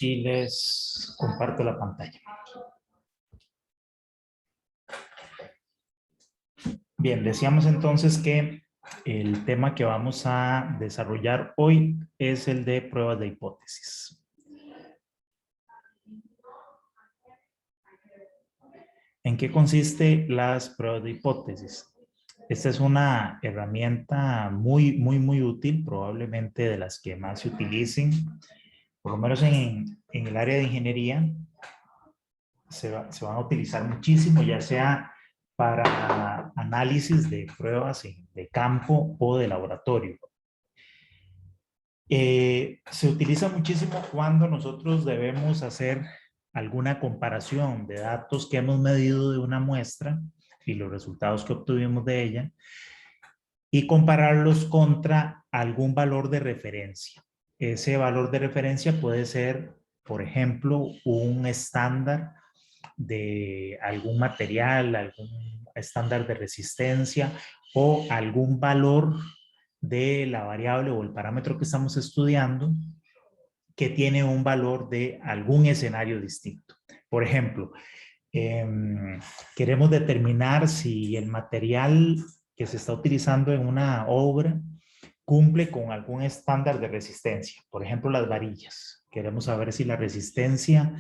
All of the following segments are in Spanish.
y les comparto la pantalla. Bien, decíamos entonces que el tema que vamos a desarrollar hoy es el de pruebas de hipótesis. ¿En qué consiste las pruebas de hipótesis? Esta es una herramienta muy útil, probablemente de las que más se utilicen, por lo menos en el área de ingeniería. Se van a utilizar muchísimo, ya sea para análisis de pruebas de campo o de laboratorio. Se utiliza muchísimo cuando nosotros debemos hacer alguna comparación de datos que hemos medido de una muestra y los resultados que obtuvimos de ella y compararlos contra algún valor de referencia. Ese valor de referencia puede ser, por ejemplo, un estándar de algún material, algún estándar de resistencia o algún valor de la variable o el parámetro que estamos estudiando que tiene un valor de algún escenario distinto. Por ejemplo, queremos determinar si el material que se está utilizando en una obra cumple con algún estándar de resistencia. Por ejemplo, las varillas. Queremos saber si la resistencia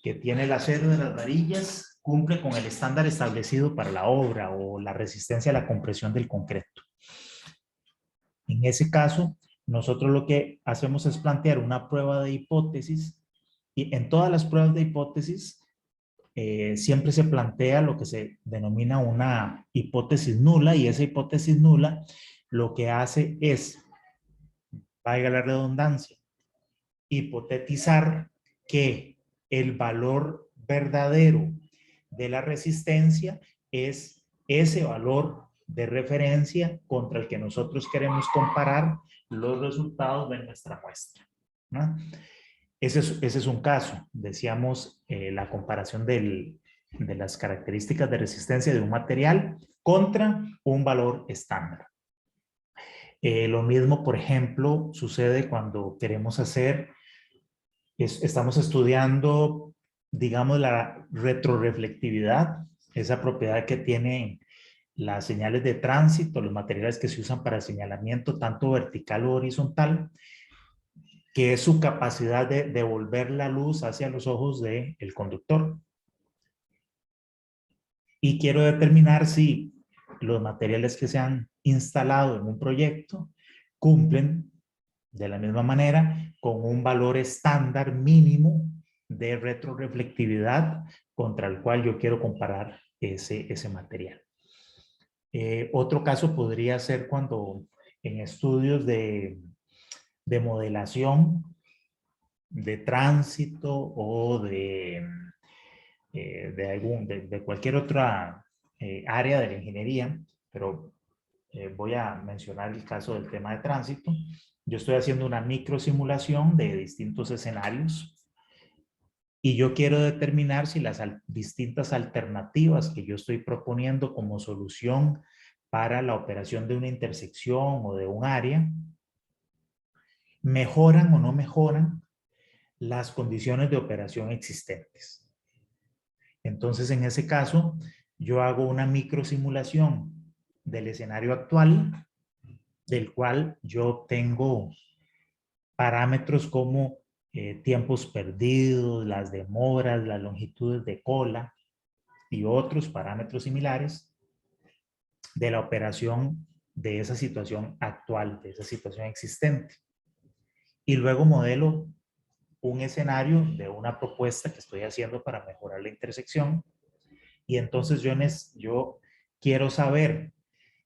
que tiene el acero de las varillas cumple con el estándar establecido para la obra o la resistencia a la compresión del concreto. En ese caso, nosotros lo que hacemos es plantear una prueba de hipótesis y en todas las pruebas de hipótesis siempre se plantea lo que se denomina una hipótesis nula y esa hipótesis nula lo que hace es, valga la redundancia, hipotetizar que el valor verdadero de la resistencia es ese valor de referencia contra el que nosotros queremos comparar los resultados de nuestra muestra, ¿no? Ese es un caso. Decíamos la comparación de las características de resistencia de un material contra un valor estándar. Lo mismo, por ejemplo, sucede cuando queremos hacer, estamos estudiando, digamos, la retroreflectividad, esa propiedad que tienen las señales de tránsito, los materiales que se usan para señalamiento, tanto vertical o horizontal, que es su capacidad de devolver la luz hacia los ojos del conductor. Y quiero determinar si los materiales que se han instalado en un proyecto cumplen de la misma manera con un valor estándar mínimo de retroreflectividad contra el cual yo quiero comparar ese material. Otro caso podría ser cuando en estudios de modelación de tránsito o de cualquier otra área de la ingeniería, pero voy a mencionar el caso del tema de tránsito. Yo estoy haciendo una microsimulación de distintos escenarios y yo quiero determinar si las distintas alternativas que yo estoy proponiendo como solución para la operación de una intersección o de un área mejoran o no mejoran las condiciones de operación existentes. Entonces, en ese caso, yo hago una microsimulación del escenario actual, del cual yo tengo parámetros como tiempos perdidos, las demoras, las longitudes de cola y otros parámetros similares de la operación de esa situación actual, de esa situación existente. Y luego modelo un escenario de una propuesta que estoy haciendo para mejorar la intersección. Y entonces yo quiero saber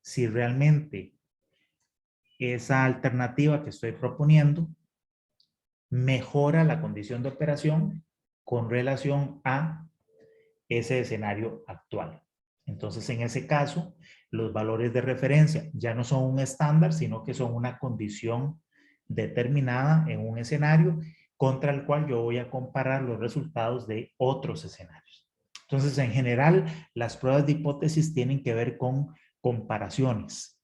si realmente esa alternativa que estoy proponiendo mejora la condición de operación con relación a ese escenario actual. Entonces, en ese caso, los valores de referencia ya no son un estándar, sino que son una condición determinada en un escenario contra el cual yo voy a comparar los resultados de otros escenarios. Entonces, en general, las pruebas de hipótesis tienen que ver con comparaciones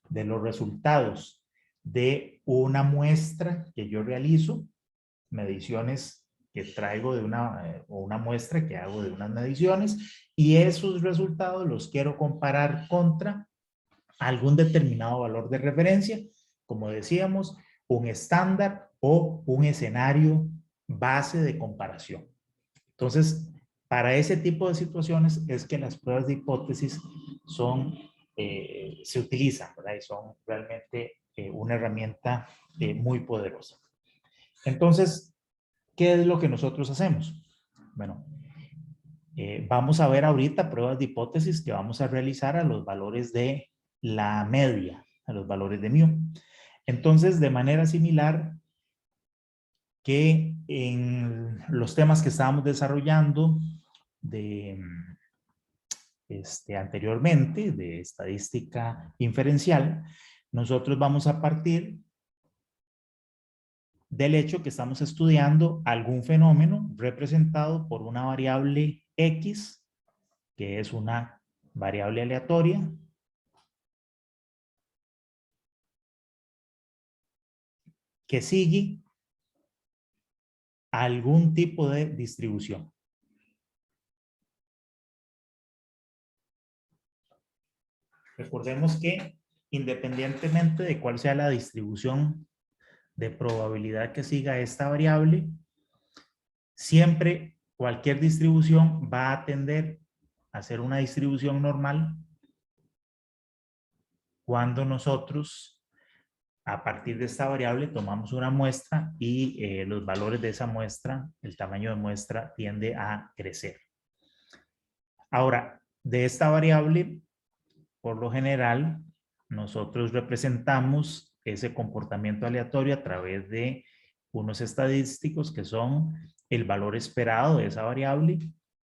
de los resultados de una muestra que yo realizo, mediciones que traigo de o una muestra que hago de unas mediciones, y esos resultados los quiero comparar contra algún determinado valor de referencia, como decíamos, un estándar o un escenario base de comparación. Entonces, para ese tipo de situaciones es que las pruebas de hipótesis se utilizan, ¿verdad? Y son realmente una herramienta muy poderosa. Entonces, ¿qué es lo que nosotros hacemos? Bueno, vamos a ver ahorita pruebas de hipótesis que vamos a realizar a los valores de la media, a los valores de mu. Entonces, de manera similar que en los temas que estábamos desarrollando anteriormente, de estadística inferencial, nosotros vamos a partir del hecho que estamos estudiando algún fenómeno representado por una variable X, que es una variable aleatoria, que sigue algún tipo de distribución. Recordemos que independientemente de cuál sea la distribución de probabilidad que siga esta variable, siempre cualquier distribución va a tender a ser una distribución normal cuando nosotros a partir de esta variable tomamos una muestra y los valores de esa muestra, el tamaño de muestra tiende a crecer. Ahora, de esta variable, por lo general, nosotros representamos ese comportamiento aleatorio a través de unos estadísticos que son el valor esperado de esa variable,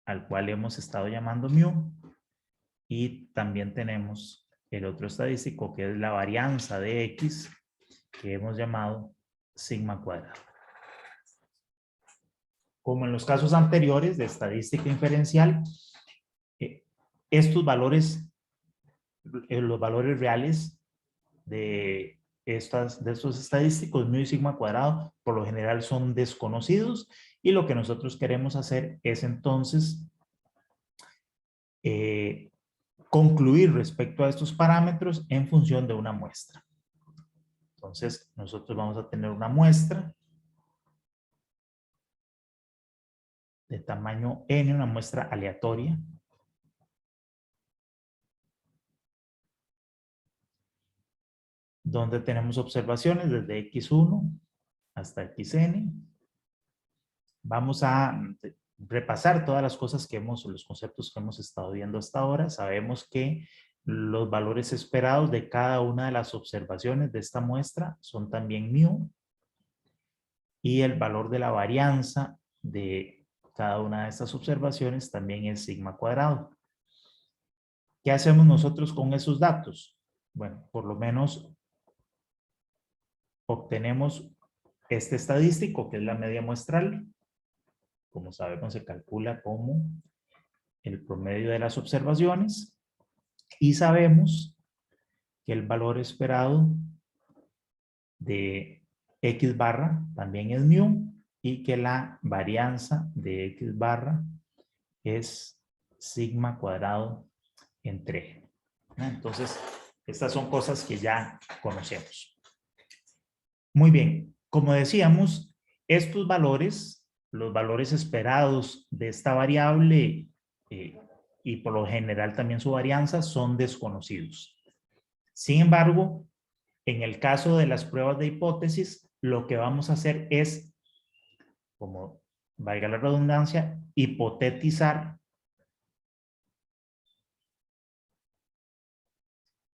al cual hemos estado llamando mu, y también tenemos el otro estadístico que es la varianza de X, que hemos llamado sigma cuadrado. Como en los casos anteriores de estadística inferencial, estos valores, los valores reales de estos estadísticos, mu y sigma cuadrado, por lo general son desconocidos, y lo que nosotros queremos hacer es entonces concluir respecto a estos parámetros en función de una muestra. Entonces, nosotros vamos a tener una muestra de tamaño n, una muestra aleatoria, donde tenemos observaciones desde x1 hasta xn. Vamos a repasar todas las cosas que los conceptos que hemos estado viendo hasta ahora. Sabemos que los valores esperados de cada una de las observaciones de esta muestra son también mu, y el valor de la varianza de cada una de estas observaciones también es sigma cuadrado. ¿Qué hacemos nosotros con esos datos? Bueno, por lo menos obtenemos este estadístico, que es la media muestral. Como sabemos, se calcula como el promedio de las observaciones, y sabemos que el valor esperado de X barra también es mu, y que la varianza de X barra es sigma cuadrado entre. Entonces, estas son cosas que ya conocemos. Muy bien, como decíamos, estos valores, los valores esperados de esta variable y por lo general también su varianza, son desconocidos. Sin embargo, en el caso de las pruebas de hipótesis, lo que vamos a hacer es, como valga la redundancia, hipotetizar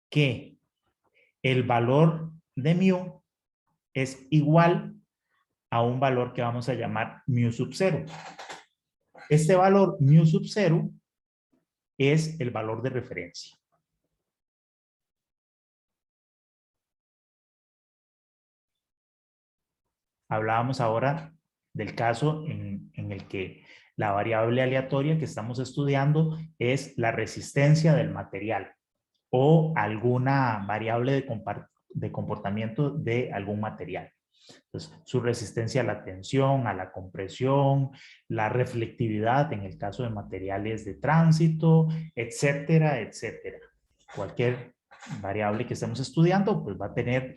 que el valor de mu es igual a un valor que vamos a llamar mu sub 0. Este valor mu sub 0 es el valor de referencia. Hablábamos ahora del caso en el que la variable aleatoria que estamos estudiando es la resistencia del material o alguna variable de comportamiento de algún material. Entonces, su resistencia a la tensión, a la compresión, la reflectividad en el caso de materiales de tránsito, etcétera, etcétera. Cualquier variable que estemos estudiando, pues va a tener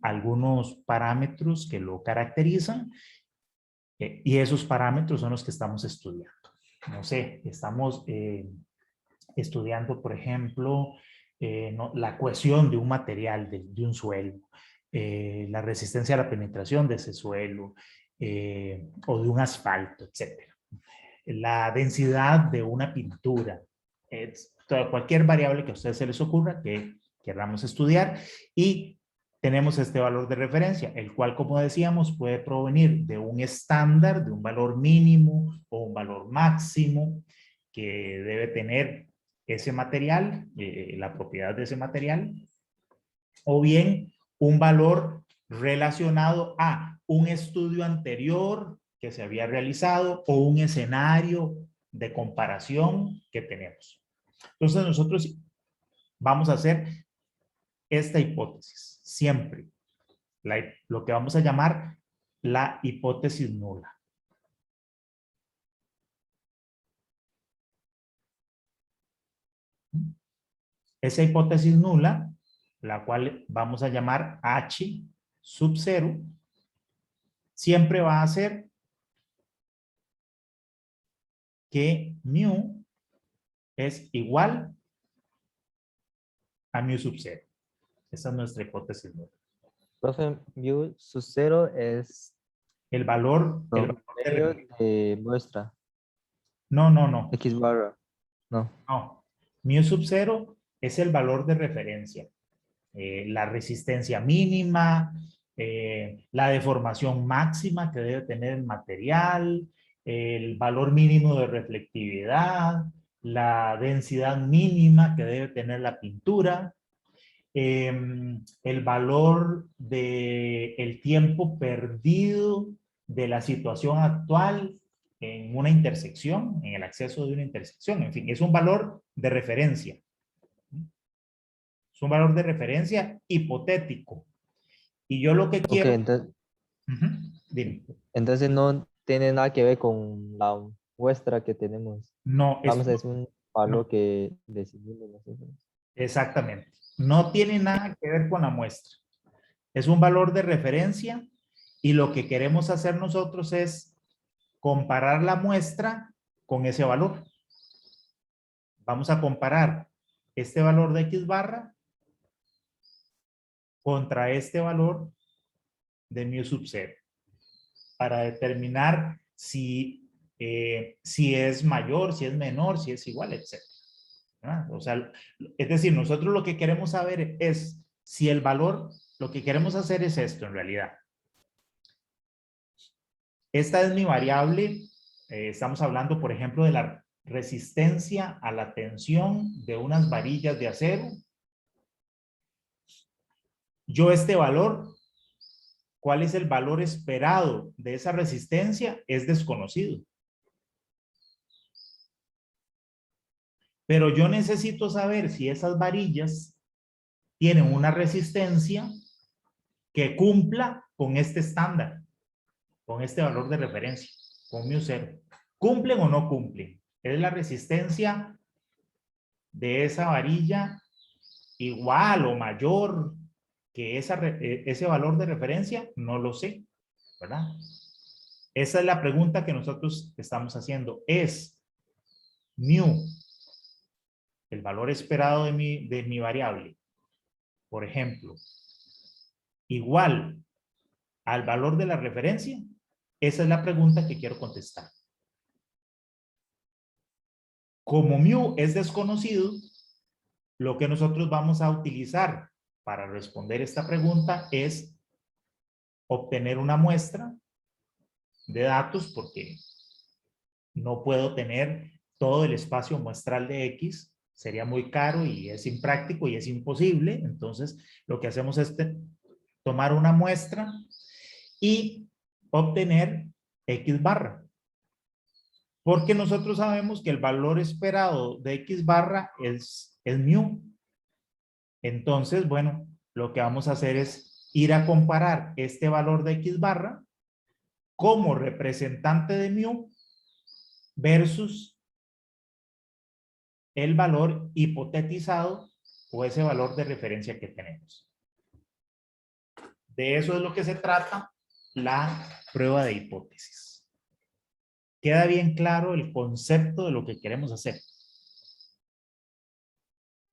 algunos parámetros que lo caracterizan y esos parámetros son los que estamos estudiando. No sé, estamos estudiando, por ejemplo, la cohesión de un material, de un suelo, la resistencia a la penetración de ese suelo o de un asfalto, etcétera. La densidad de una pintura, cualquier variable que a ustedes se les ocurra que queramos estudiar y tenemos este valor de referencia, el cual, como decíamos, puede provenir de un estándar, de un valor mínimo o un valor máximo que debe tener ese material, la propiedad de ese material, o bien un valor relacionado a un estudio anterior que se había realizado o un escenario de comparación que tenemos. Entonces nosotros vamos a hacer esta hipótesis, siempre, lo que vamos a llamar la hipótesis nula. Esa hipótesis nula, la cual vamos a llamar H sub 0, siempre va a ser que mu es igual a mu sub 0. Esa es nuestra hipótesis nula. Profe, mu sub 0 es el valor medio de muestra. No. X barra. No. No. Mu sub 0 es el valor de referencia. La resistencia mínima, la deformación máxima que debe tener el material, el valor mínimo de reflectividad, la densidad mínima que debe tener la pintura, el valor del tiempo perdido de la situación actual en una intersección, en el acceso de una intersección. En fin, es un valor de referencia. Es un valor de referencia hipotético. Y yo lo que quiero... Okay, entonces, dime. Entonces no tiene nada que ver con la muestra que tenemos. No, Vamos, es un valor no, que decidimos nosotros. exactamente. No tiene nada que ver con la muestra. Es un valor de referencia y lo que queremos hacer nosotros es comparar la muestra con ese valor. Vamos a comparar este valor de X barra contra este valor de mu sub 0 para determinar si es mayor, si es menor, si es igual, etc. O sea, es decir, nosotros lo que queremos saber es si el valor, lo que queremos hacer es esto en realidad. Esta es mi variable, estamos hablando, por ejemplo, de la resistencia a la tensión de unas varillas de acero. Yo este valor, ¿cuál es el valor esperado de esa resistencia? Es desconocido. Pero yo necesito saber si esas varillas tienen una resistencia que cumpla con este estándar, con este valor de referencia, con mu 0. ¿Cumplen o no cumplen? ¿Es la resistencia de esa varilla igual o mayor que ese valor de referencia? No lo sé, ¿verdad? Esa es la pregunta que nosotros estamos haciendo. ¿Es mu, el valor esperado de mi variable, por ejemplo, igual al valor de la referencia? Esa es la pregunta que quiero contestar. Como mu es desconocido, lo que nosotros vamos a utilizar para responder esta pregunta es obtener una muestra de datos, porque no puedo tener todo el espacio muestral de X, sería muy caro y es impráctico y es imposible. Entonces, lo que hacemos es tomar una muestra y obtener X barra. Porque nosotros sabemos que el valor esperado de X barra es mu. Entonces, bueno, lo que vamos a hacer es ir a comparar este valor de X barra como representante de mu versus el valor hipotetizado o ese valor de referencia que tenemos. De eso es lo que se trata la prueba de hipótesis. ¿Queda bien claro el concepto de lo que queremos hacer?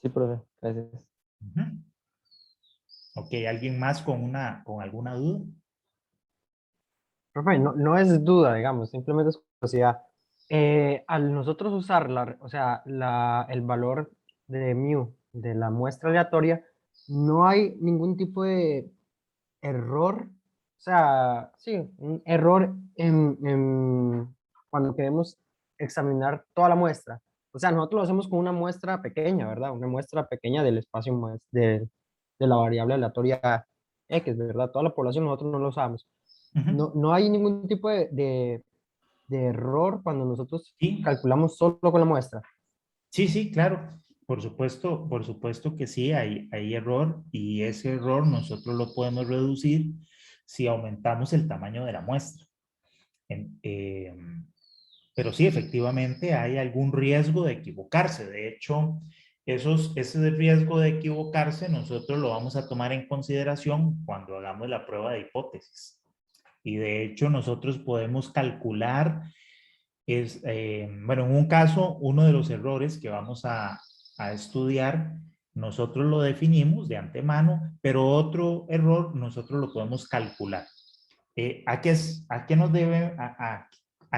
Sí, profe, gracias. Ok, ¿alguien más con alguna duda? Profe, no es duda, digamos, simplemente es curiosidad. Al nosotros usar o sea, el valor de mu de la muestra aleatoria, no hay ningún tipo de error, o sea, sí, un error cuando queremos examinar toda la muestra. O sea, nosotros lo hacemos con una muestra pequeña, ¿verdad? Una muestra pequeña del espacio de la variable aleatoria X, ¿verdad? Toda la población nosotros no lo usamos. No hay ningún tipo de error cuando nosotros Sí, calculamos solo con la muestra. sí, sí, claro. Por supuesto que sí, hay error y ese error nosotros lo podemos reducir si aumentamos el tamaño de la muestra. En- eh, pero sí, efectivamente hay algún riesgo de equivocarse. De hecho, ese riesgo de equivocarse nosotros lo vamos a tomar en consideración cuando hagamos la prueba de hipótesis. Y de hecho nosotros podemos calcular, bueno, en un caso, uno de los errores que vamos a estudiar, nosotros lo definimos de antemano, pero otro error nosotros lo podemos calcular. ¿A qué nos debe, a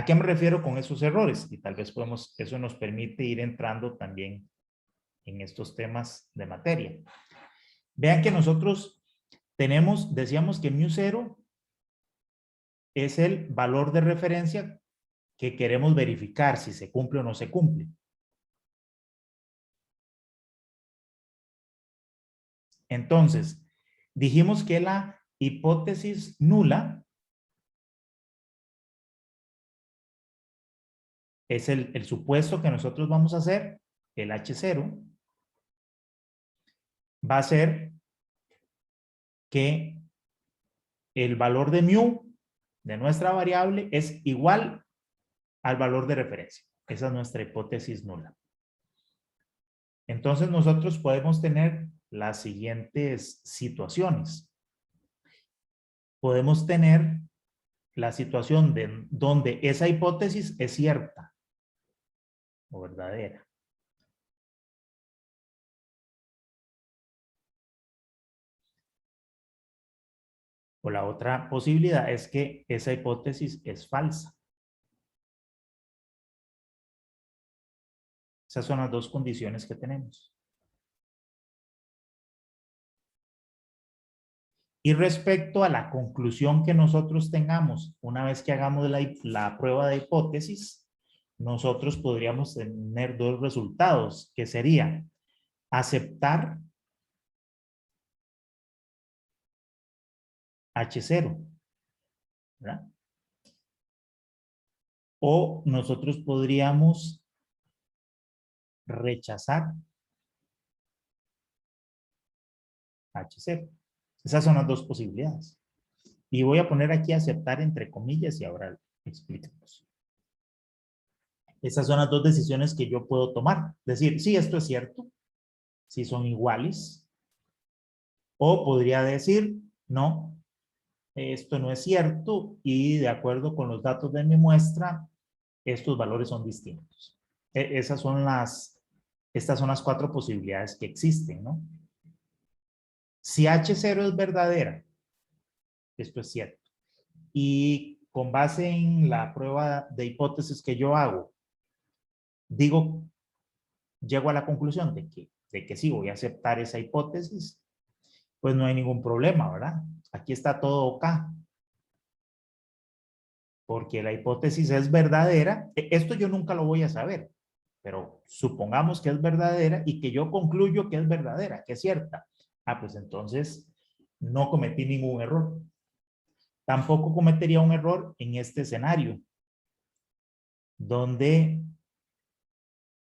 qué me refiero con esos errores? Y tal vez eso nos permite ir entrando también en estos temas de materia. Vean que nosotros decíamos que mu0 es el valor de referencia que queremos verificar si se cumple o no se cumple. Entonces, dijimos que la hipótesis nula es el supuesto que nosotros vamos a hacer, el H0, va a ser que el valor de mu de nuestra variable es igual al valor de referencia. Esa es nuestra hipótesis nula. Entonces nosotros podemos tener las siguientes situaciones. Podemos tener la situación donde esa hipótesis es cierta o verdadera. O la otra posibilidad es que esa hipótesis es falsa. Esas son las dos condiciones que tenemos. Y respecto a la conclusión que nosotros tengamos, una vez que hagamos la prueba de hipótesis, nosotros podríamos tener dos resultados, que sería aceptar H0, ¿verdad? O nosotros podríamos rechazar H0. Esas son las dos posibilidades. Y voy a poner aquí aceptar entre comillas y ahora explicamos. Esas son las dos decisiones que yo puedo tomar. Decir, sí, esto es cierto, sí son iguales. O podría decir, no, esto no es cierto y de acuerdo con los datos de mi muestra, estos valores son distintos. Estas son las cuatro posibilidades que existen, ¿no? Si H0 es verdadera, esto es cierto. Y con base en la prueba de hipótesis que yo hago, llego a la conclusión de que sí voy a aceptar esa hipótesis, pues no hay ningún problema, ¿verdad? Aquí está todo OK. Porque la hipótesis es verdadera. Esto yo nunca lo voy a saber, pero supongamos que es verdadera y que yo concluyo que es verdadera, que es cierta. Pues entonces no cometí ningún error. Tampoco cometería un error en este escenario, donde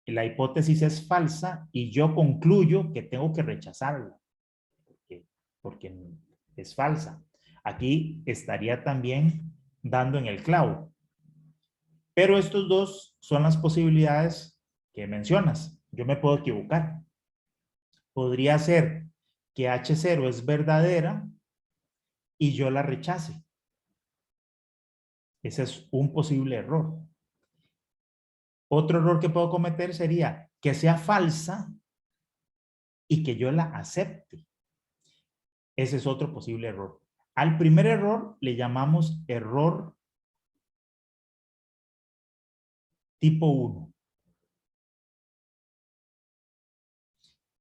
la hipótesis es falsa y yo concluyo que tengo que rechazarla. Porque es falsa. Aquí estaría también dando en el clavo. Pero estos dos son las posibilidades que mencionas. Yo me puedo equivocar. Podría ser que H0 es verdadera y yo la rechace. Ese es un posible error. Otro error que puedo cometer sería que sea falsa y que yo la acepte. Ese es otro posible error. Al primer error le llamamos error tipo 1.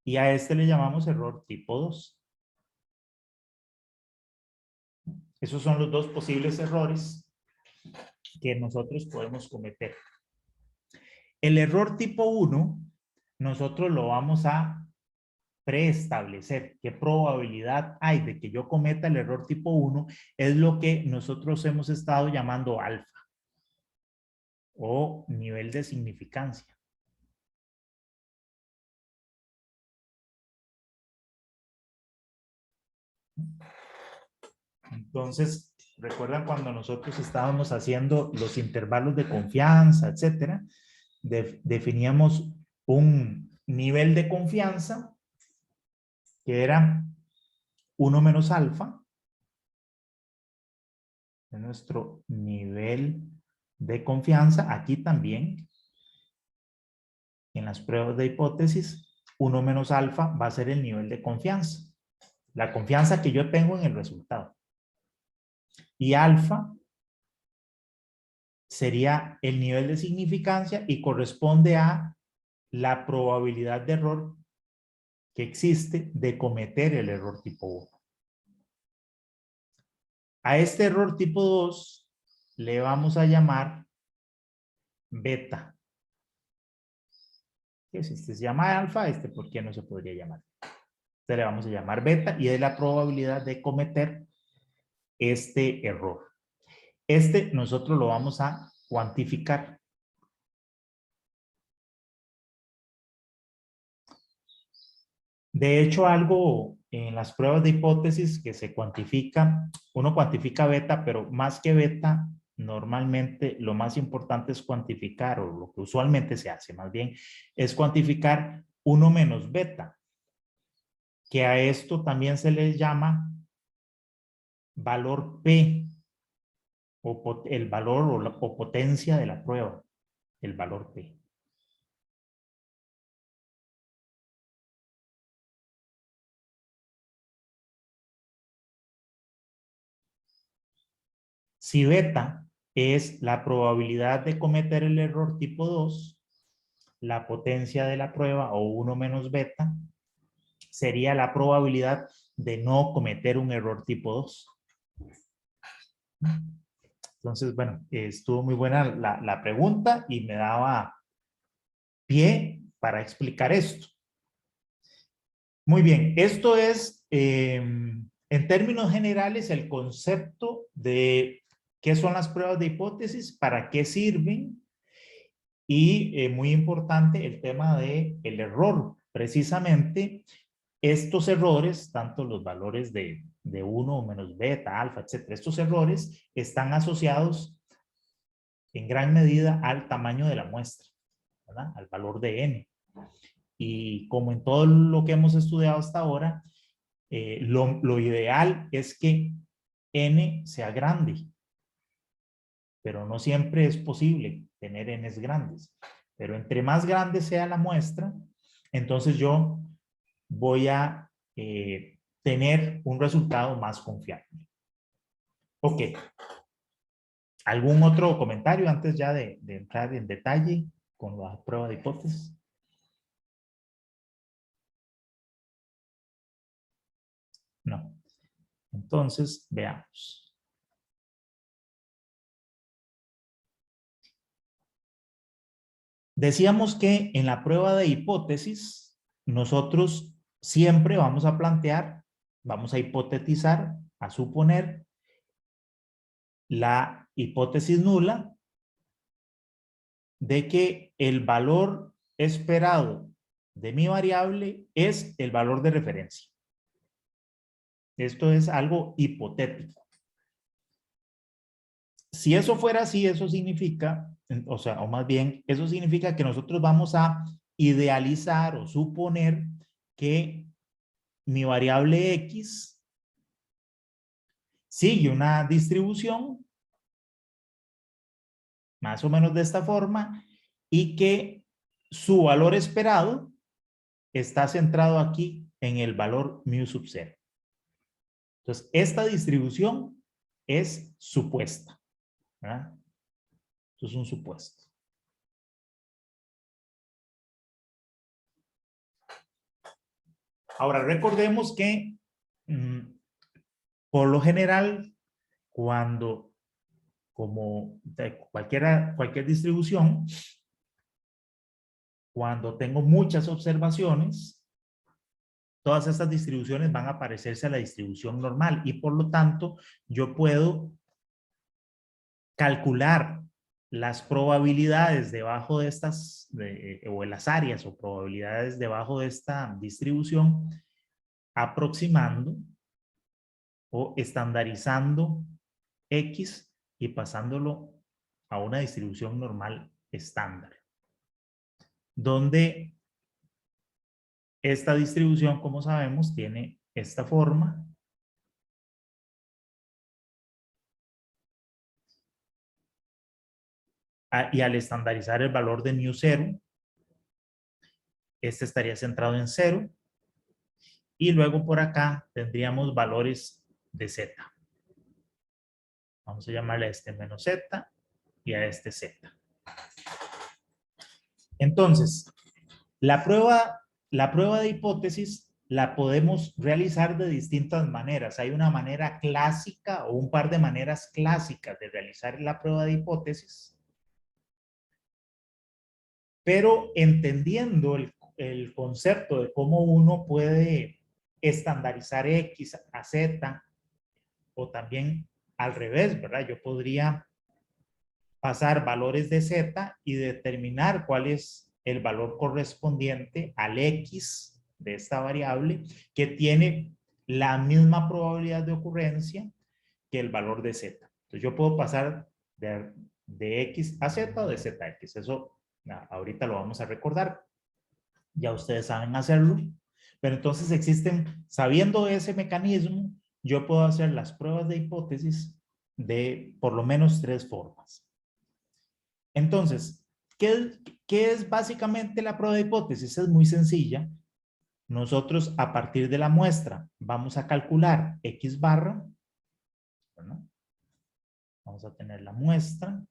Y a este le llamamos error tipo 2. Esos son los dos posibles errores que nosotros podemos cometer. El error tipo 1, nosotros lo vamos a preestablecer. ¿Qué probabilidad hay de que yo cometa el error tipo 1? Es lo que nosotros hemos estado llamando alfa o nivel de significancia. Entonces, ¿recuerdan cuando nosotros estábamos haciendo los intervalos de confianza, etcétera? Definíamos un nivel de confianza que era 1 menos alfa, de nuestro nivel de confianza. Aquí también, en las pruebas de hipótesis, 1 menos alfa va a ser el nivel de confianza. La confianza que yo tengo en el resultado. Y alfa sería el nivel de significancia y corresponde a la probabilidad de error que existe de cometer el error tipo 1. A este error tipo 2 le vamos a llamar beta. Si este se llama alfa, ¿por qué no se podría llamar? Entonces le vamos a llamar beta y es la probabilidad de cometer este error. Nosotros lo vamos a cuantificar. De hecho, algo en las pruebas de hipótesis que se cuantifica, uno cuantifica beta, pero más que beta, normalmente lo más importante es cuantificar, o lo que usualmente se hace más bien, es cuantificar 1 menos beta, que a esto también se le llama valor P, o el valor o potencia de la prueba, el valor P. Si beta es la probabilidad de cometer el error tipo 2, la potencia de la prueba, o 1 menos beta, sería la probabilidad de no cometer un error tipo 2. Entonces, bueno, estuvo muy buena la pregunta y me daba pie para explicar esto. Muy bien, esto es, en términos generales, el concepto de qué son las pruebas de hipótesis, para qué sirven y, muy importante, el tema del error. Precisamente, estos errores, tanto los valores de 1 menos beta, alfa, etcétera, estos errores están asociados en gran medida al tamaño de la muestra, ¿verdad? Al valor de n. Y como en todo lo que hemos estudiado hasta ahora, lo ideal es que n sea grande, pero no siempre es posible tener n's grandes. Pero entre más grande sea la muestra, entonces yo voy a tener un resultado más confiable. Ok. ¿Algún otro comentario antes ya de entrar en detalle con la prueba de hipótesis? No. Entonces, veamos. Decíamos que en la prueba de hipótesis, nosotros siempre vamos a plantear, vamos a hipotetizar, a suponer la hipótesis nula de que el valor esperado de mi variable es el valor de referencia. Esto es algo hipotético. Si eso fuera así, eso significa, o sea, o más bien, eso significa que nosotros vamos a idealizar o suponer que mi variable X sigue una distribución más o menos de esta forma y que su valor esperado está centrado aquí en el valor mu sub 0. Entonces, esta distribución es supuesta, ¿verdad? Esto es un supuesto. Ahora, recordemos que por lo general, cuando, como cualquier distribución, cuando tengo muchas observaciones, todas estas distribuciones van a parecerse a la distribución normal y por lo tanto yo puedo calcular las probabilidades debajo de estas, o las áreas o probabilidades debajo de esta distribución, aproximando o estandarizando X y pasándolo a una distribución normal estándar, donde esta distribución, como sabemos, tiene esta forma. Y al estandarizar el valor de mu 0, este estaría centrado en 0. Y luego por acá tendríamos valores de z. Vamos a llamarle a este menos z y a este z. Entonces, la prueba de hipótesis la podemos realizar de distintas maneras. Hay una manera clásica o un par de maneras clásicas de realizar la prueba de hipótesis. Pero entendiendo el concepto de cómo uno puede estandarizar X a Z, o también al revés, ¿verdad? Yo podría pasar valores de Z y determinar cuál es el valor correspondiente al X de esta variable que tiene la misma probabilidad de ocurrencia que el valor de Z. Entonces yo puedo pasar de X a Z o de Z a X. Eso ahorita lo vamos a recordar. Ya ustedes saben hacerlo. Pero entonces existen, sabiendo ese mecanismo, yo puedo hacer las pruebas de hipótesis de por lo menos 3 formas. Entonces, ¿qué es básicamente la prueba de hipótesis? Es muy sencilla. Nosotros a partir de la muestra vamos a calcular X barra. Bueno, vamos a tener la muestra.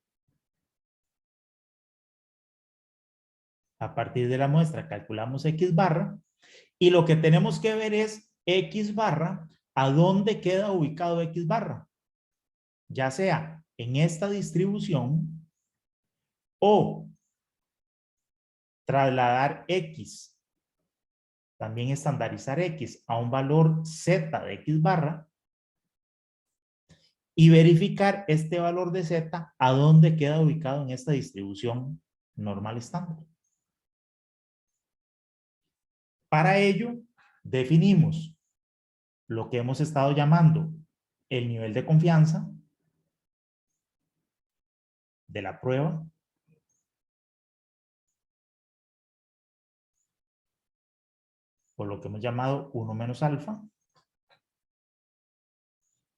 A partir de la muestra calculamos X barra. Y lo que tenemos que ver es X barra, ¿a dónde queda ubicado X barra? Ya sea en esta distribución o trasladar X, también estandarizar X a un valor Z de X barra y verificar este valor de Z a dónde queda ubicado en esta distribución normal estándar. Para ello, definimos lo que hemos estado llamando el nivel de confianza de la prueba, por lo que hemos llamado 1 menos alfa.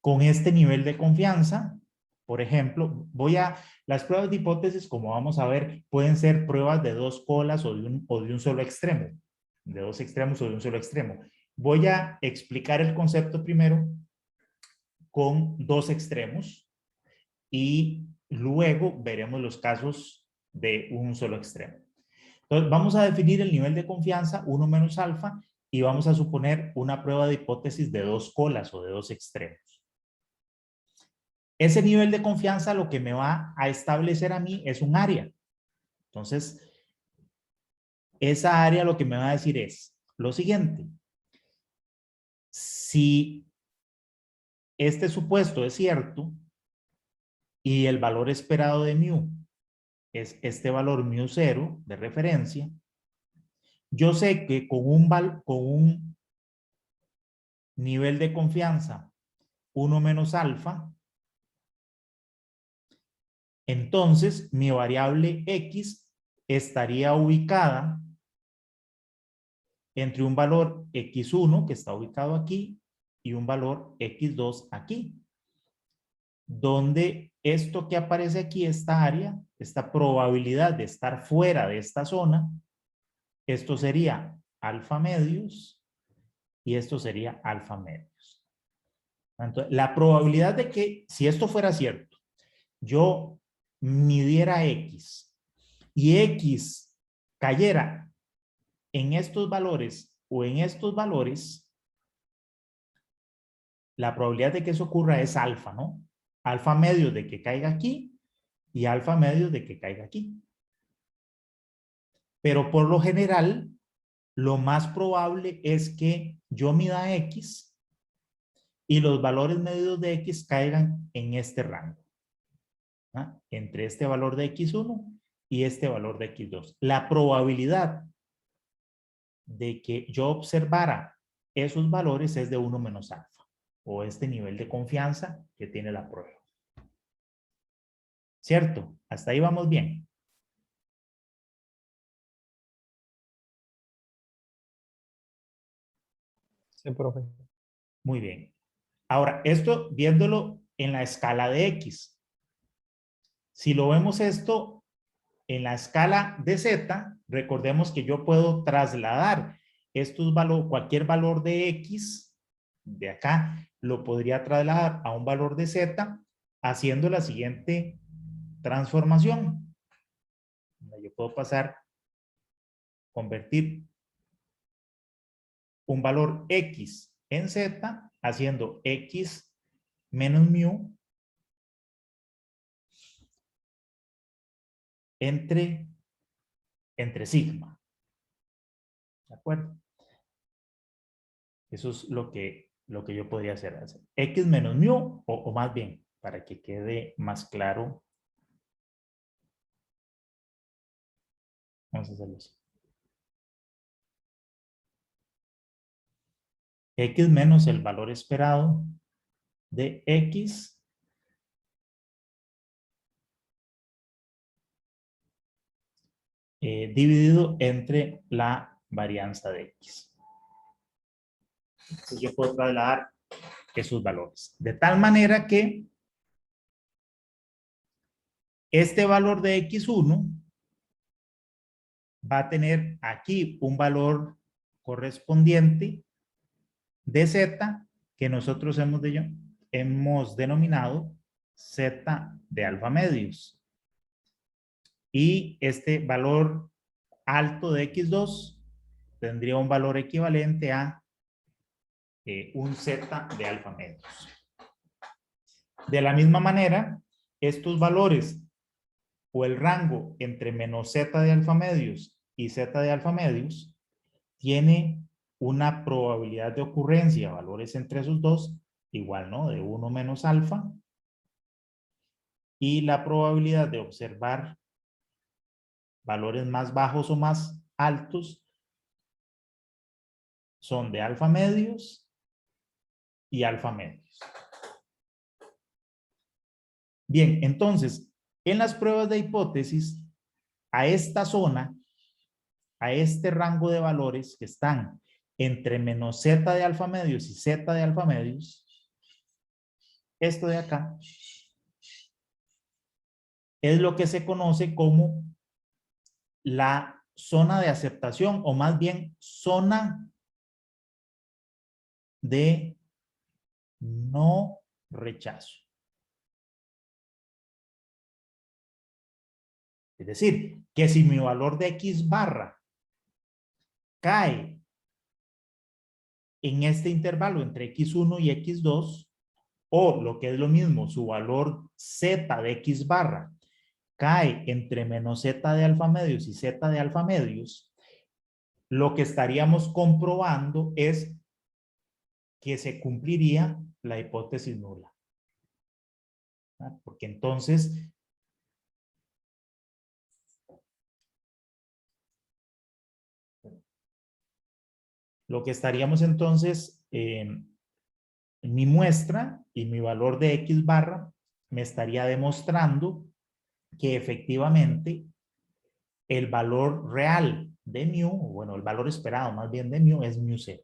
Con este nivel de confianza, por ejemplo, las pruebas de hipótesis, como vamos a ver, pueden ser pruebas de 2 colas o de un solo extremo, de 2 extremos o de un solo extremo. Voy a explicar el concepto primero con 2 extremos y luego veremos los casos de un solo extremo. Entonces, vamos a definir el nivel de confianza 1 menos alfa y vamos a suponer una prueba de hipótesis de 2 colas o de 2 extremos. Ese nivel de confianza lo que me va a establecer a mí es un área. Entonces, esa área lo que me va a decir es lo siguiente. Si este supuesto es cierto y el valor esperado de mu es este valor mu 0 de referencia, yo sé que con un nivel de confianza 1 menos alfa, entonces mi variable X estaría ubicada entre un valor X1 que está ubicado aquí y un valor X2 aquí, donde esto que aparece aquí, esta área, esta probabilidad de estar fuera de esta zona, esto sería alfa medios y esto sería alfa medios. Entonces, la probabilidad de que, si esto fuera cierto, yo midiera X y X cayera en estos valores o en estos valores, la probabilidad de que eso ocurra es alfa, ¿no? Alfa medios de que caiga aquí y alfa medios de que caiga aquí. Pero por lo general, lo más probable es que yo mida X y los valores medios de X caigan en este rango, ¿ah? Entre este valor de X1 y este valor de X2. La probabilidad de que yo observara esos valores es de 1 menos alfa, o este nivel de confianza que tiene la prueba. ¿Cierto? Hasta ahí vamos bien. Sí, profe. Muy bien. Ahora, esto viéndolo en la escala de X. Si lo vemos esto en la escala de Z, recordemos que yo puedo trasladar estos valores, cualquier valor de X, de acá, lo podría trasladar a un valor de Z haciendo la siguiente transformación. Yo puedo pasar, convertir un valor X en Z haciendo X menos mu entre sigma. ¿De acuerdo? Eso es lo que yo podría hacer. X menos mu, o más bien, para que quede más claro. Vamos a hacerlo así. X menos el valor esperado de X dividido entre la varianza de X. Entonces yo puedo trasladar esos valores. De tal manera que este valor de X1 va a tener aquí un valor correspondiente de Z que nosotros hemos denominado Z de alfa medios. Y este valor alto de X2 tendría un valor equivalente a un Z de alfa medios. De la misma manera, estos valores o el rango entre menos Z de alfa medios y Z de alfa medios tiene una probabilidad de ocurrencia, valores entre esos dos, igual, ¿no? De 1 menos alfa. Y la probabilidad de observar valores más bajos o más altos son de alfa medios y alfa medios. Bien, entonces, en las pruebas de hipótesis, a esta zona, a este rango de valores que están entre menos Z de alfa medios y Z de alfa medios, esto de acá, es lo que se conoce como la zona de aceptación, o más bien zona de no rechazo. Es decir, que si mi valor de X barra cae en este intervalo entre X1 y X2, o lo que es lo mismo, su valor Z de X barra cae entre menos Z de alfa medios y Z de alfa medios, lo que estaríamos comprobando es que se cumpliría la hipótesis nula. ¿Ah? Porque entonces lo que estaríamos entonces mi muestra y mi valor de X barra me estaría demostrando que efectivamente el valor real de mu, bueno, el valor esperado más bien de mu es mu0.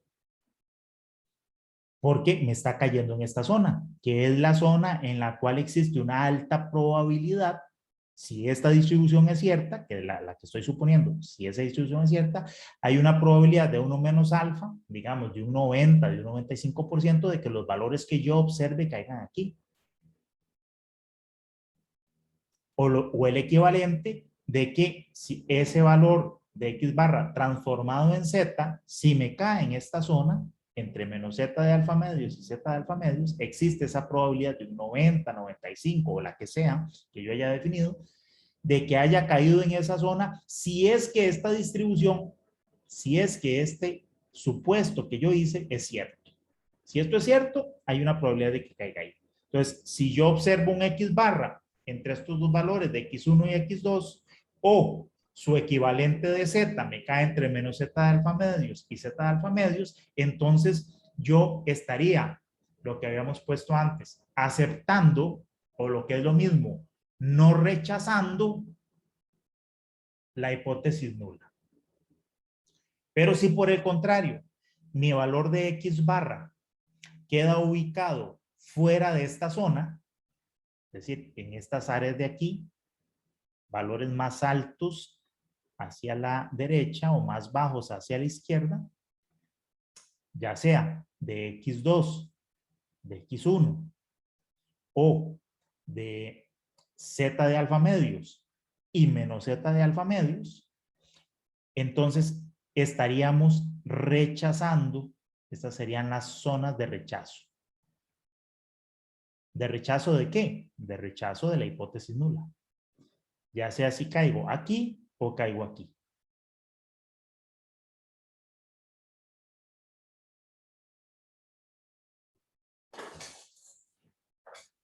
Porque me está cayendo en esta zona, que es la zona en la cual existe una alta probabilidad, si esta distribución es cierta, que es la que estoy suponiendo, si esa distribución es cierta, hay una probabilidad de 1 menos alfa, digamos de un 90, de un 95% de que los valores que yo observe caigan aquí. O el equivalente de que si ese valor de X barra transformado en Z, si me cae en esta zona, entre menos Z de alfa medios y Z de alfa medios, existe esa probabilidad de un 90, 95 o la que sea, que yo haya definido, de que haya caído en esa zona, si es que esta distribución, si es que este supuesto que yo hice es cierto. Si esto es cierto, hay una probabilidad de que caiga ahí. Entonces, si yo observo un X barra entre estos dos valores de X1 y X2, o su equivalente de Z me cae entre menos Z de alfa medios y Z de alfa medios, entonces yo estaría, lo que habíamos puesto antes, aceptando, o lo que es lo mismo, no rechazando la hipótesis nula. Pero si por el contrario, mi valor de X barra queda ubicado fuera de esta zona, es decir, en estas áreas de aquí, valores más altos hacia la derecha o más bajos hacia la izquierda, ya sea de X2, de X1 o de Z de alfa medios y menos Z de alfa medios, entonces estaríamos rechazando, estas serían las zonas de rechazo. ¿De rechazo de qué? De rechazo de la hipótesis nula. Ya sea si caigo aquí o caigo aquí.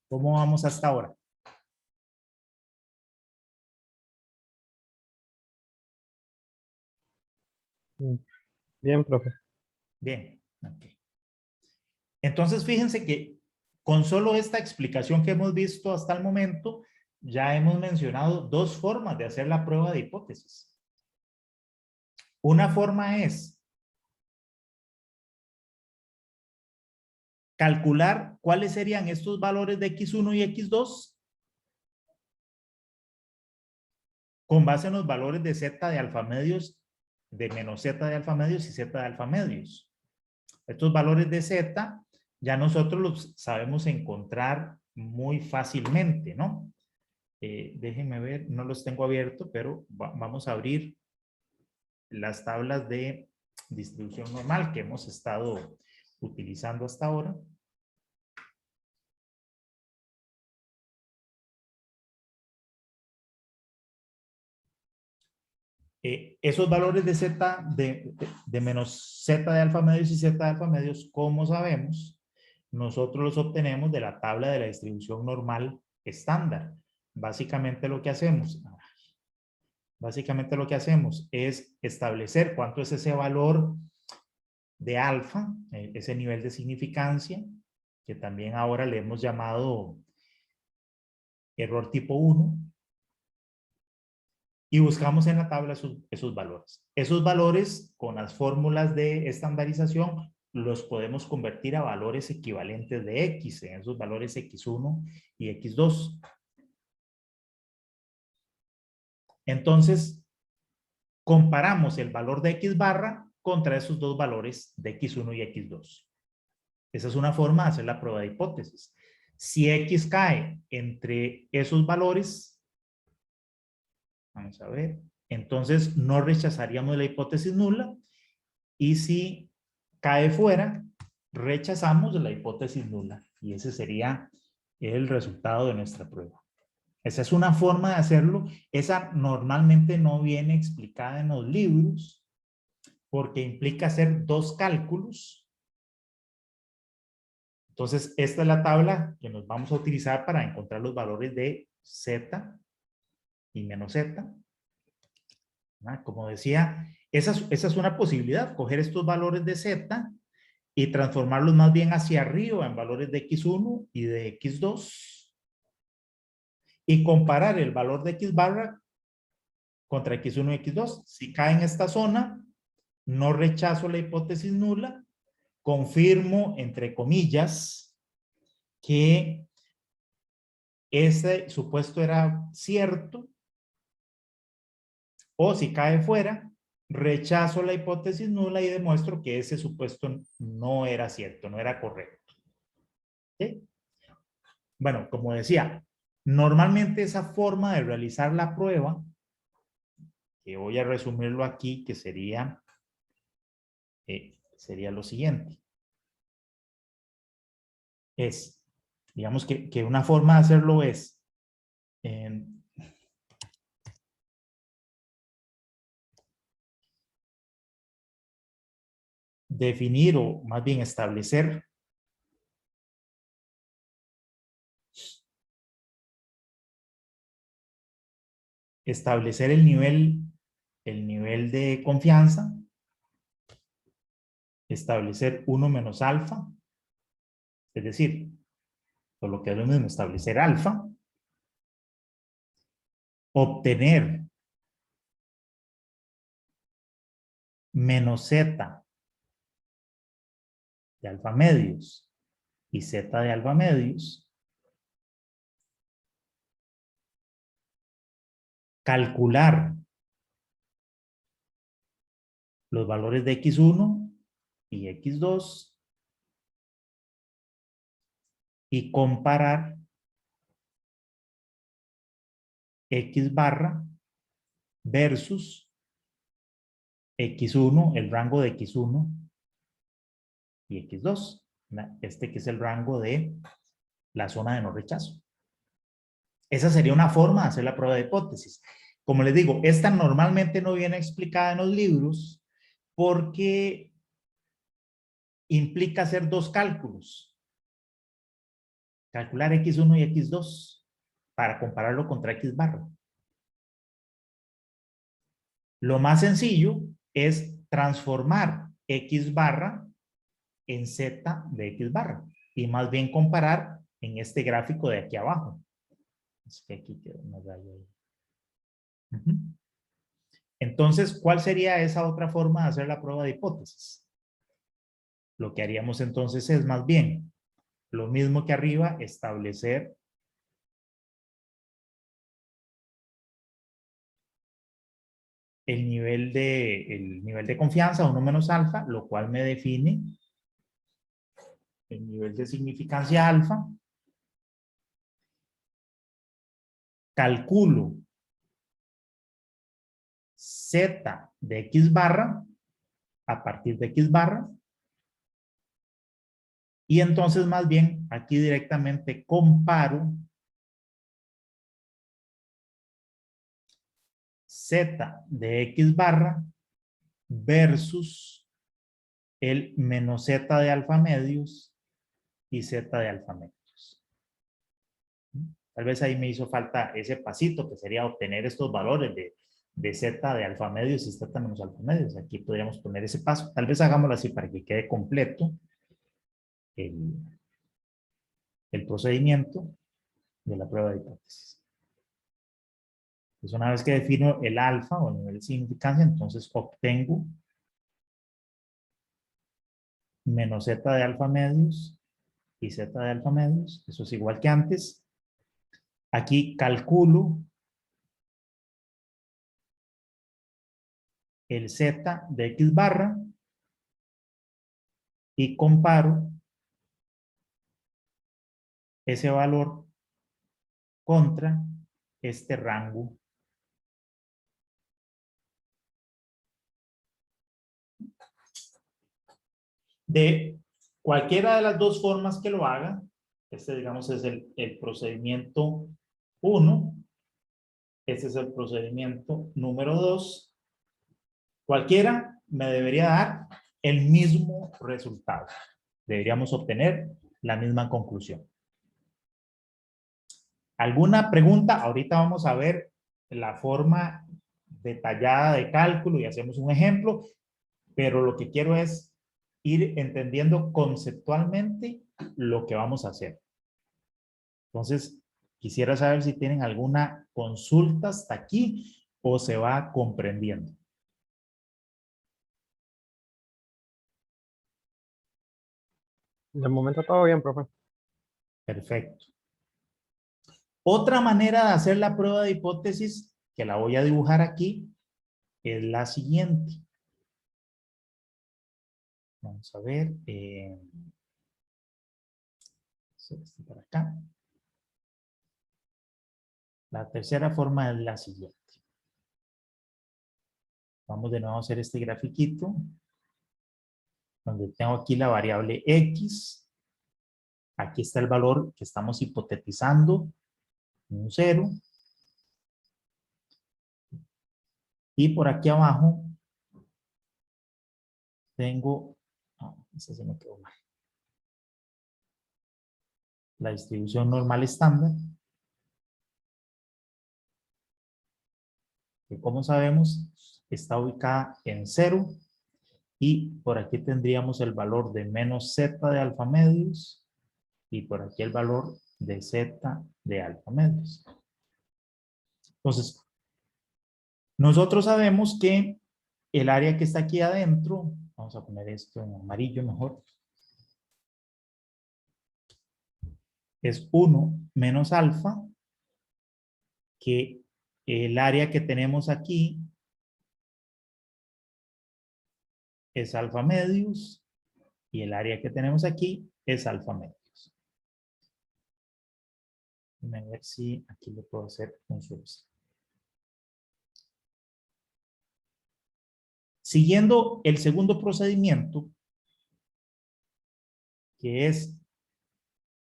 ¿Cómo vamos hasta ahora? Bien, profe. Bien. Okay. Entonces, fíjense que con solo esta explicación que hemos visto hasta el momento, ya hemos mencionado dos formas de hacer la prueba de hipótesis. Una forma es calcular cuáles serían estos valores de X1 y X2 con base en los valores de Z de alfa medios, de menos Z de alfa medios y Z de alfa medios. Estos valores de Z ya nosotros los sabemos encontrar muy fácilmente, ¿no? Déjenme ver, no los tengo abiertos, pero vamos a abrir las tablas de distribución normal que hemos estado utilizando hasta ahora. Esos valores de Z, de menos Z de alfa medios y Z de alfa medios, como sabemos, nosotros los obtenemos de la tabla de la distribución normal estándar. Básicamente lo que hacemos es establecer cuánto es ese valor de alfa, ese nivel de significancia, que también ahora le hemos llamado error tipo 1, y buscamos en la tabla esos valores. Esos valores, con las fórmulas de estandarización, los podemos convertir a valores equivalentes de X, en esos valores X1 y X2. Entonces, comparamos el valor de X barra contra esos dos valores de X1 y X2. Esa es una forma de hacer la prueba de hipótesis. Si X cae entre esos valores, vamos a ver, entonces no rechazaríamos la hipótesis nula, y si cae fuera, rechazamos la hipótesis nula, y ese sería el resultado de nuestra prueba. Esa es una forma de hacerlo. Esa normalmente no viene explicada en los libros porque implica hacer dos cálculos. Entonces, esta es la tabla que nos vamos a utilizar para encontrar los valores de Z y menos Z. Como decía, esa es una posibilidad, coger estos valores de Z y transformarlos más bien hacia arriba en valores de X1 y de X2 y comparar el valor de X barra contra X1 y X2. Si cae en esta zona, no rechazo la hipótesis nula, confirmo, entre comillas, que ese supuesto era cierto, o si cae fuera, rechazo la hipótesis nula y demuestro que ese supuesto no era cierto, no era correcto. ¿Sí? Bueno, como decía, normalmente esa forma de realizar la prueba, que voy a resumirlo aquí, que sería lo siguiente. Es, digamos que una forma de hacerlo es definir o más bien establecer el nivel de confianza, establecer 1 menos alfa, es decir, por lo que es lo mismo, establecer alfa, obtener menos z de alfa medios y z de alfa medios, calcular los valores de X1 y X2 y comparar X barra versus X1, el rango de X1 y X2, este que es el rango de la zona de no rechazo. Esa sería una forma de hacer la prueba de hipótesis. Como les digo, esta normalmente no viene explicada en los libros porque implica hacer dos cálculos. Calcular X1 y X2 para compararlo contra X barra. Lo más sencillo es transformar X barra en Z de X barra y más bien comparar en este gráfico de aquí abajo. Es que aquí quedó una raya ahí. Entonces, ¿cuál sería esa otra forma de hacer la prueba de hipótesis? Lo que haríamos entonces es más bien lo mismo que arriba, establecer el nivel de confianza, 1 menos alfa, lo cual me define el nivel de significancia alfa. Calculo Z de X barra a partir de X barra. Y entonces más bien aquí directamente comparo Z de X barra versus el menos Z de alfa medios y Z de alfa medios. Tal vez ahí me hizo falta ese pasito que sería obtener estos valores de Z de alfa medios y Z menos alfa medios. Aquí podríamos poner ese paso. Tal vez hagámoslo así para que quede completo el procedimiento de la prueba de hipótesis. Pues una vez que defino el alfa o el nivel de significancia, entonces obtengo menos Z de alfa medios y Z de alfa medios. Eso es igual que antes. Aquí calculo el Z de X barra y comparo ese valor contra este rango. De cualquiera de las dos formas que lo haga, este digamos es el procedimiento 1, este es el procedimiento número 2, cualquiera me debería dar el mismo resultado. Deberíamos obtener la misma conclusión. ¿Alguna pregunta? Ahorita vamos a ver la forma detallada de cálculo y hacemos un ejemplo, pero lo que quiero es ir entendiendo conceptualmente lo que vamos a hacer. Entonces, quisiera saber si tienen alguna consulta hasta aquí o se va comprendiendo. De momento todo bien, profe. Perfecto. Otra manera de hacer la prueba de hipótesis, que la voy a dibujar aquí, es la siguiente. Vamos a ver. Por acá. La tercera forma es la siguiente. Vamos de nuevo a hacer este grafiquito, donde tengo aquí la variable X. Aquí está el valor que estamos hipotetizando, un 0. Y por aquí abajo tengo, ese se me quedó mal. La distribución normal estándar, que como sabemos está ubicada en 0. Y por aquí tendríamos el valor de menos z de alfa medios. Y por aquí el valor de z de alfa medios. Entonces, nosotros sabemos que el área que está aquí adentro, vamos a poner esto en amarillo mejor, es 1 menos alfa, que el área que tenemos aquí es alfa medios y el área que tenemos aquí es alfa medios. Déjenme ver si aquí le puedo hacer un solución. Siguiendo el segundo procedimiento, que es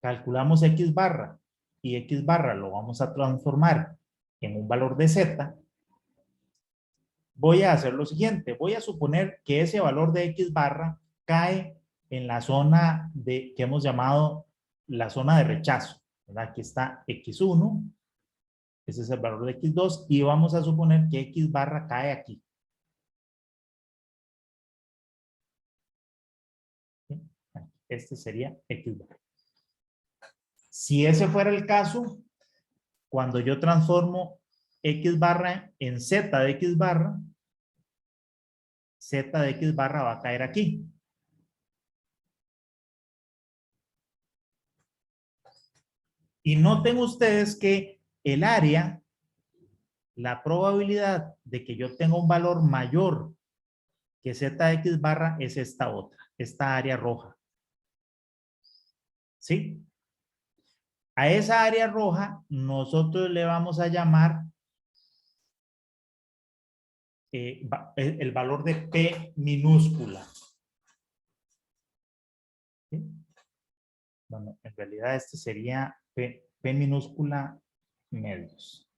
calculamos X barra y X barra lo vamos a transformar en un valor de Z, voy a hacer lo siguiente. Voy a suponer que ese valor de X barra cae en la zona que hemos llamado la zona de rechazo, ¿verdad? Aquí está X1, ese es el valor de X2 y vamos a suponer que X barra cae aquí. Este sería X barra. Si ese fuera el caso, cuando yo transformo X barra en Z de X barra, Z de X barra va a caer aquí. Y noten ustedes que el área, la probabilidad de que yo tenga un valor mayor que Z de X barra es esta otra, esta área roja. ¿Sí? A esa área roja nosotros le vamos a llamar el valor de P minúscula. ¿Sí? Bueno, en realidad este sería P minúscula medios.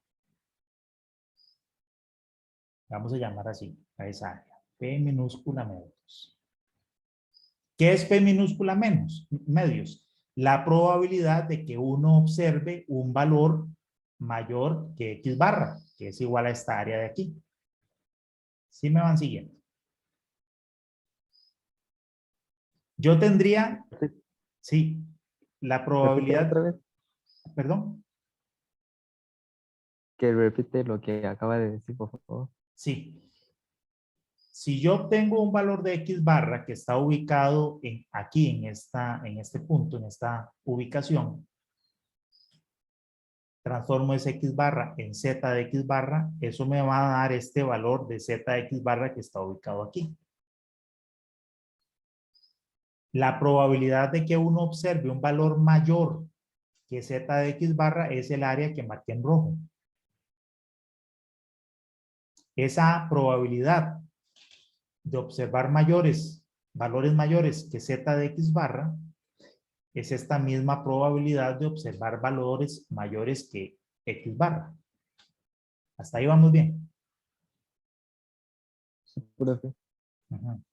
Vamos a llamar así a esa área. P minúscula medios. ¿Qué es P minúscula medios? La probabilidad de que uno observe un valor mayor que X barra, que es igual a esta área de aquí. ¿Sí me van siguiendo? Yo tendría, sí, la probabilidad... Repite otra vez. ¿Perdón? Que repite lo que acaba de decir, por favor. Sí. Si yo tengo un valor de X barra que está ubicado aquí, en este punto, en esta ubicación, transformo ese X barra en Z de X barra, eso me va a dar este valor de Z de X barra que está ubicado aquí. La probabilidad de que uno observe un valor mayor que Z de X barra es el área que marqué en rojo. Esa probabilidad de observar valores mayores que Z de X barra es esta misma probabilidad de observar valores mayores que X barra. Hasta ahí vamos bien. Profe. Ujú.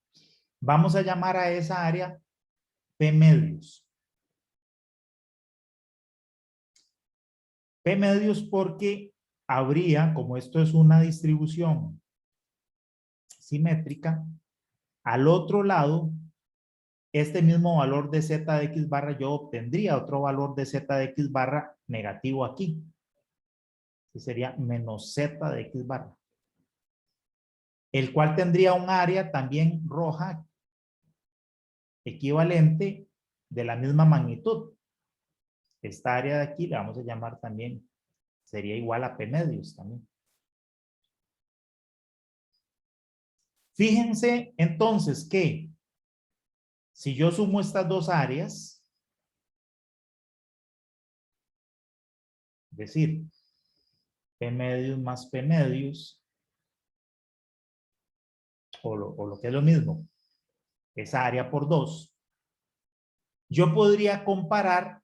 Vamos a llamar a esa área P medios. P medios porque habría, como esto es una distribución simétrica, al otro lado este mismo valor de z de x barra, yo obtendría otro valor de z de x barra negativo aquí. Que sería menos z de x barra. El cual tendría un área también roja equivalente de la misma magnitud. Esta área de aquí la vamos a llamar también, sería igual a P medios también. Fíjense entonces que si yo sumo estas dos áreas, es decir, P medios más P medios, o lo que es lo mismo, esa área por 2, yo podría comparar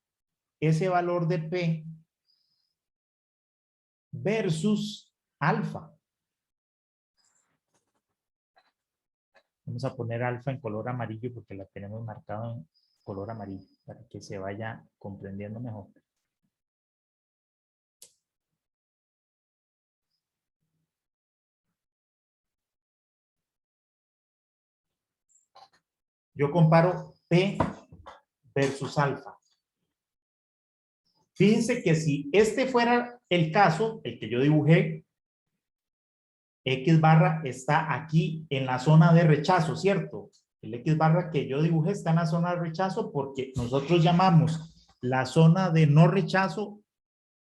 ese valor de P versus alfa. Vamos a poner alfa en color amarillo porque la tenemos marcado en color amarillo para que se vaya comprendiendo mejor. Yo comparo P versus alfa. Fíjense que si este fuera el caso, el que yo dibujé, X barra está aquí en la zona de rechazo, ¿cierto? El X barra que yo dibujé está en la zona de rechazo porque nosotros llamamos la zona de no rechazo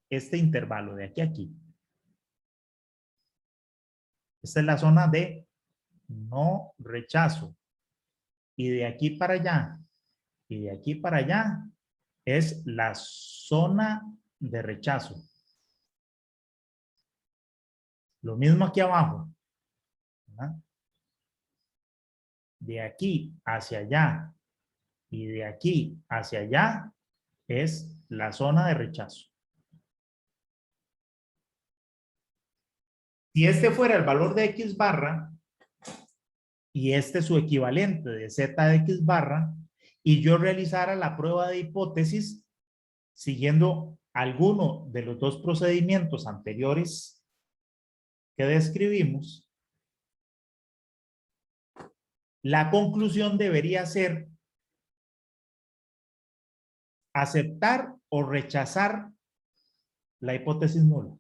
este intervalo de aquí a aquí. Esta es la zona de no rechazo. Y de aquí para allá, y de aquí para allá, es la zona de rechazo. Lo mismo aquí abajo, ¿verdad? De aquí hacia allá y de aquí hacia allá es la zona de rechazo. Si este fuera el valor de X barra y este su equivalente de Z de X barra y yo realizara la prueba de hipótesis siguiendo alguno de los dos procedimientos anteriores que describimos, la conclusión debería ser aceptar o rechazar la hipótesis nula.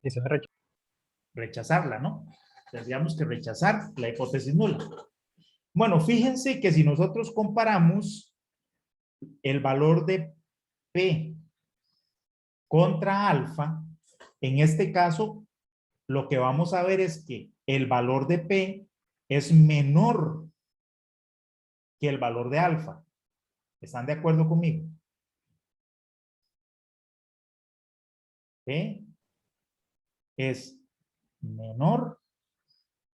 Y se rechaza. Rechazarla, ¿no? Tendríamos que rechazar la hipótesis nula. Bueno, fíjense que si nosotros comparamos el valor de P contra alfa, en este caso, lo que vamos a ver es que el valor de P es menor que el valor de alfa. ¿Están de acuerdo conmigo? P es menor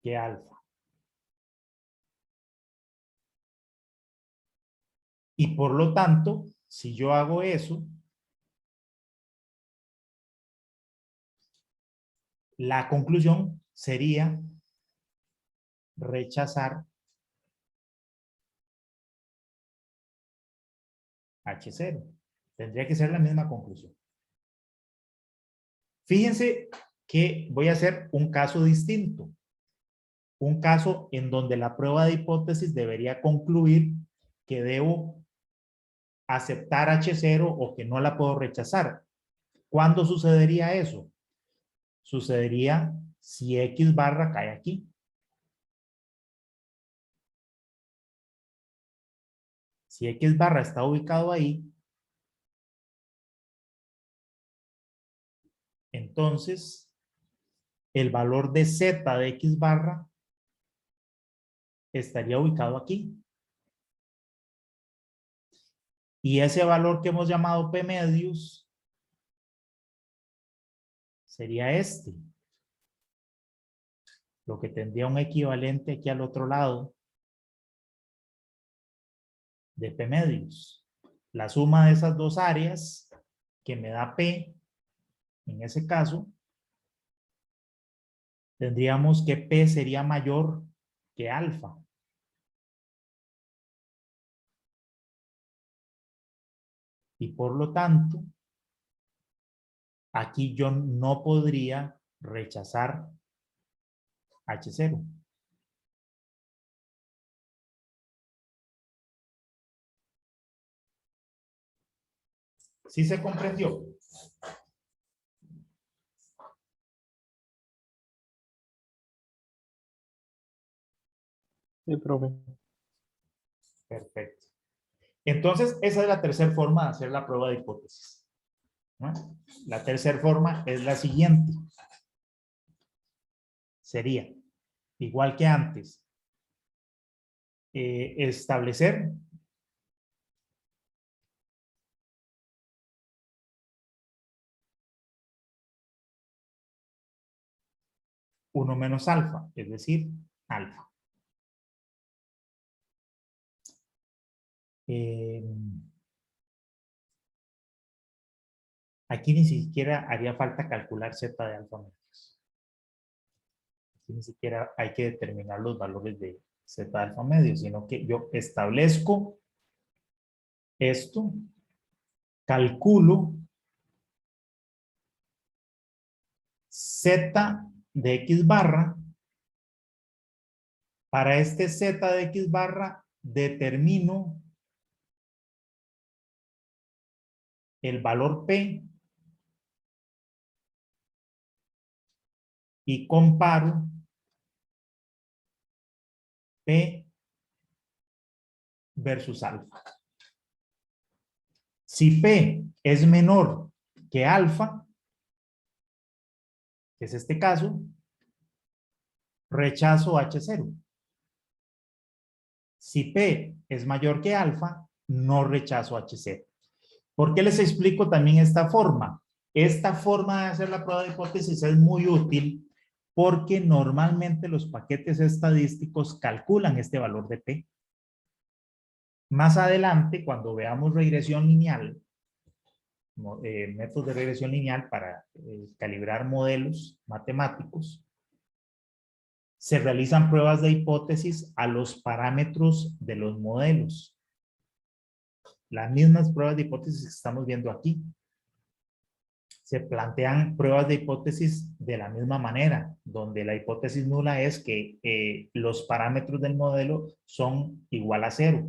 que alfa. Y por lo tanto, si yo hago eso, la conclusión sería rechazar H0. Tendría que ser la misma conclusión. Fíjense que voy a hacer un caso distinto. Un caso en donde la prueba de hipótesis debería concluir que debo aceptar H0 o que no la puedo rechazar. ¿Cuándo sucedería eso? Sucedería si X barra cae aquí. Si X barra está ubicado ahí, entonces el valor de Z de X barra estaría ubicado aquí. Y ese valor que hemos llamado P medios sería este. Lo que tendría un equivalente aquí al otro lado de P medios. La suma de esas dos áreas que me da P, en ese caso, tendríamos que P sería mayor que alfa. Y por lo tanto, aquí yo no podría rechazar H0. ¿Sí se comprendió? Sí, profe. Perfecto. Entonces, esa es la tercera forma de hacer la prueba de hipótesis, ¿no? La tercera forma es la siguiente. Sería, igual que antes, establecer uno menos alfa, es decir, alfa. Aquí ni siquiera haría falta calcular z de alfa medios. Aquí ni siquiera hay que determinar los valores de z de alfa medios, sino que yo establezco esto, calculo z de x barra. Para este z de x barra determino el valor P y comparo P versus alfa. Si P es menor que alfa, que es este caso, rechazo H0. Si P es mayor que alfa, no rechazo H0. ¿Por qué les explico también esta forma? Esta forma de hacer la prueba de hipótesis es muy útil porque normalmente los paquetes estadísticos calculan este valor de P. Más adelante, cuando veamos regresión lineal, métodos de regresión lineal para calibrar modelos matemáticos, se realizan pruebas de hipótesis a los parámetros de los modelos. Las mismas pruebas de hipótesis que estamos viendo aquí. Se plantean pruebas de hipótesis de la misma manera, donde la hipótesis nula es que los parámetros del modelo son igual a 0.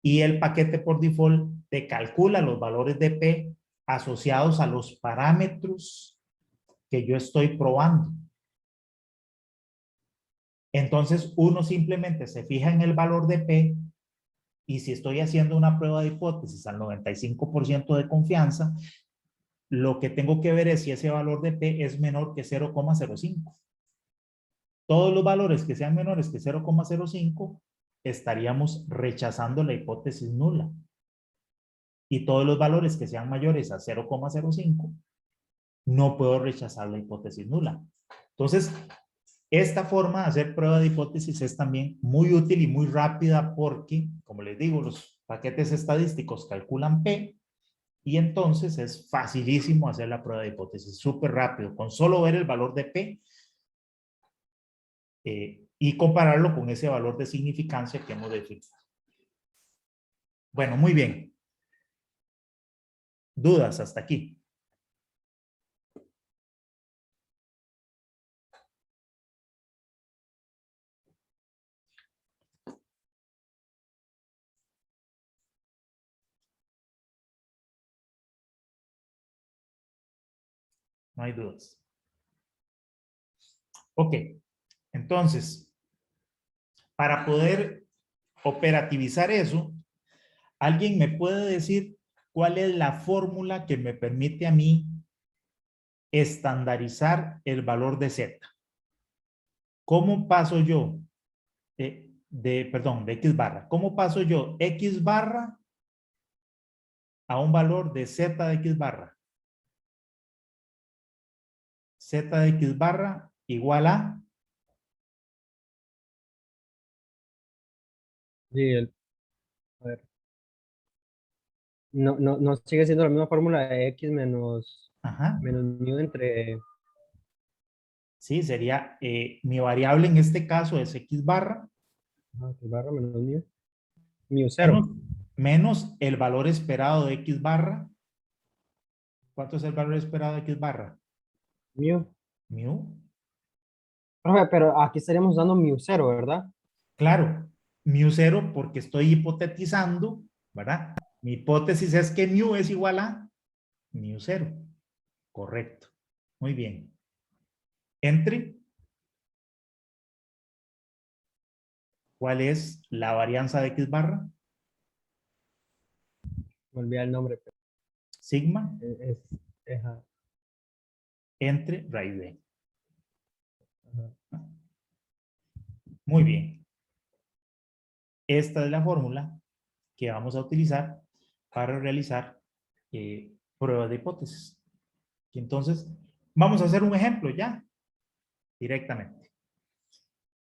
Y el paquete por default te calcula los valores de P asociados a los parámetros que yo estoy probando. Entonces, uno simplemente se fija en el valor de P y si estoy haciendo una prueba de hipótesis al 95% de confianza, lo que tengo que ver es si ese valor de P es menor que 0,05. Todos los valores que sean menores que 0,05 estaríamos rechazando la hipótesis nula. Y todos los valores que sean mayores a 0,05 no puedo rechazar la hipótesis nula. Entonces, esta forma de hacer prueba de hipótesis es también muy útil y muy rápida porque, como les digo, los paquetes estadísticos calculan P y entonces es facilísimo hacer la prueba de hipótesis, súper rápido, con solo ver el valor de P y compararlo con ese valor de significancia que hemos definido. Bueno, muy bien. ¿Dudas hasta aquí? No hay dudas. Ok, entonces, para poder operativizar eso, ¿alguien me puede decir cuál es la fórmula que me permite a mí estandarizar el valor de Z? ¿Cómo paso yo de X barra? ¿Cómo paso yo X barra a un valor de Z de X barra? Z de X barra igual a... Sí, a ver. No sigue siendo la misma fórmula de x menos, Ajá. menos mu entre... Sí, sería mi variable en este caso es X barra X barra menos mu. Mu menos, 0. menos el valor esperado de X barra. ¿Cuánto es el valor esperado de X barra? mu. mu. Profe, pero aquí estaríamos usando mu0, ¿verdad? Claro, mu0 porque estoy hipotetizando, ¿verdad? Mi hipótesis es que mu es igual a mu0. Correcto. Muy bien. Entre. ¿Cuál es la varianza de x barra? Me olvidé el nombre, pero Sigma ajá, entre raíz de n. ajá. Muy bien. Esta es la fórmula que vamos a utilizar para realizar pruebas de hipótesis. Entonces, vamos a hacer un ejemplo ya, directamente.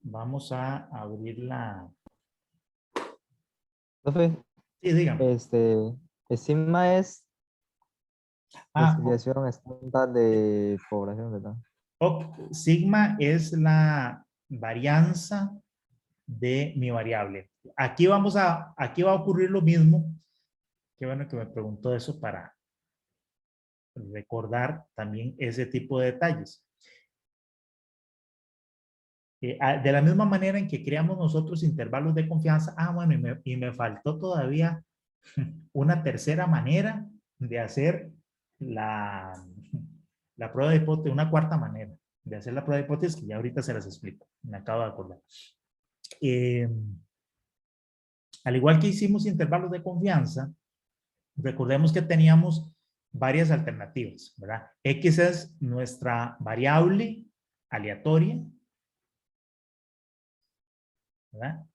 Vamos a abrir la... Profe, Sí, dígame. el sigma es Ah, desviación estándar de población, ¿verdad? sigma es la varianza de mi variable. Aquí va a ocurrir lo mismo. Qué bueno que me preguntó eso para recordar también ese tipo de detalles. De la misma manera en que creamos nosotros intervalos de confianza, bueno, y me faltó todavía una tercera manera de hacer la prueba de hipótesis, una cuarta manera de hacer la prueba de hipótesis, que ya ahorita se las explico, me acabo de acordar. Al igual que hicimos intervalos de confianza, recordemos que teníamos varias alternativas, ¿verdad? X es nuestra variable aleatoria, ¿verdad?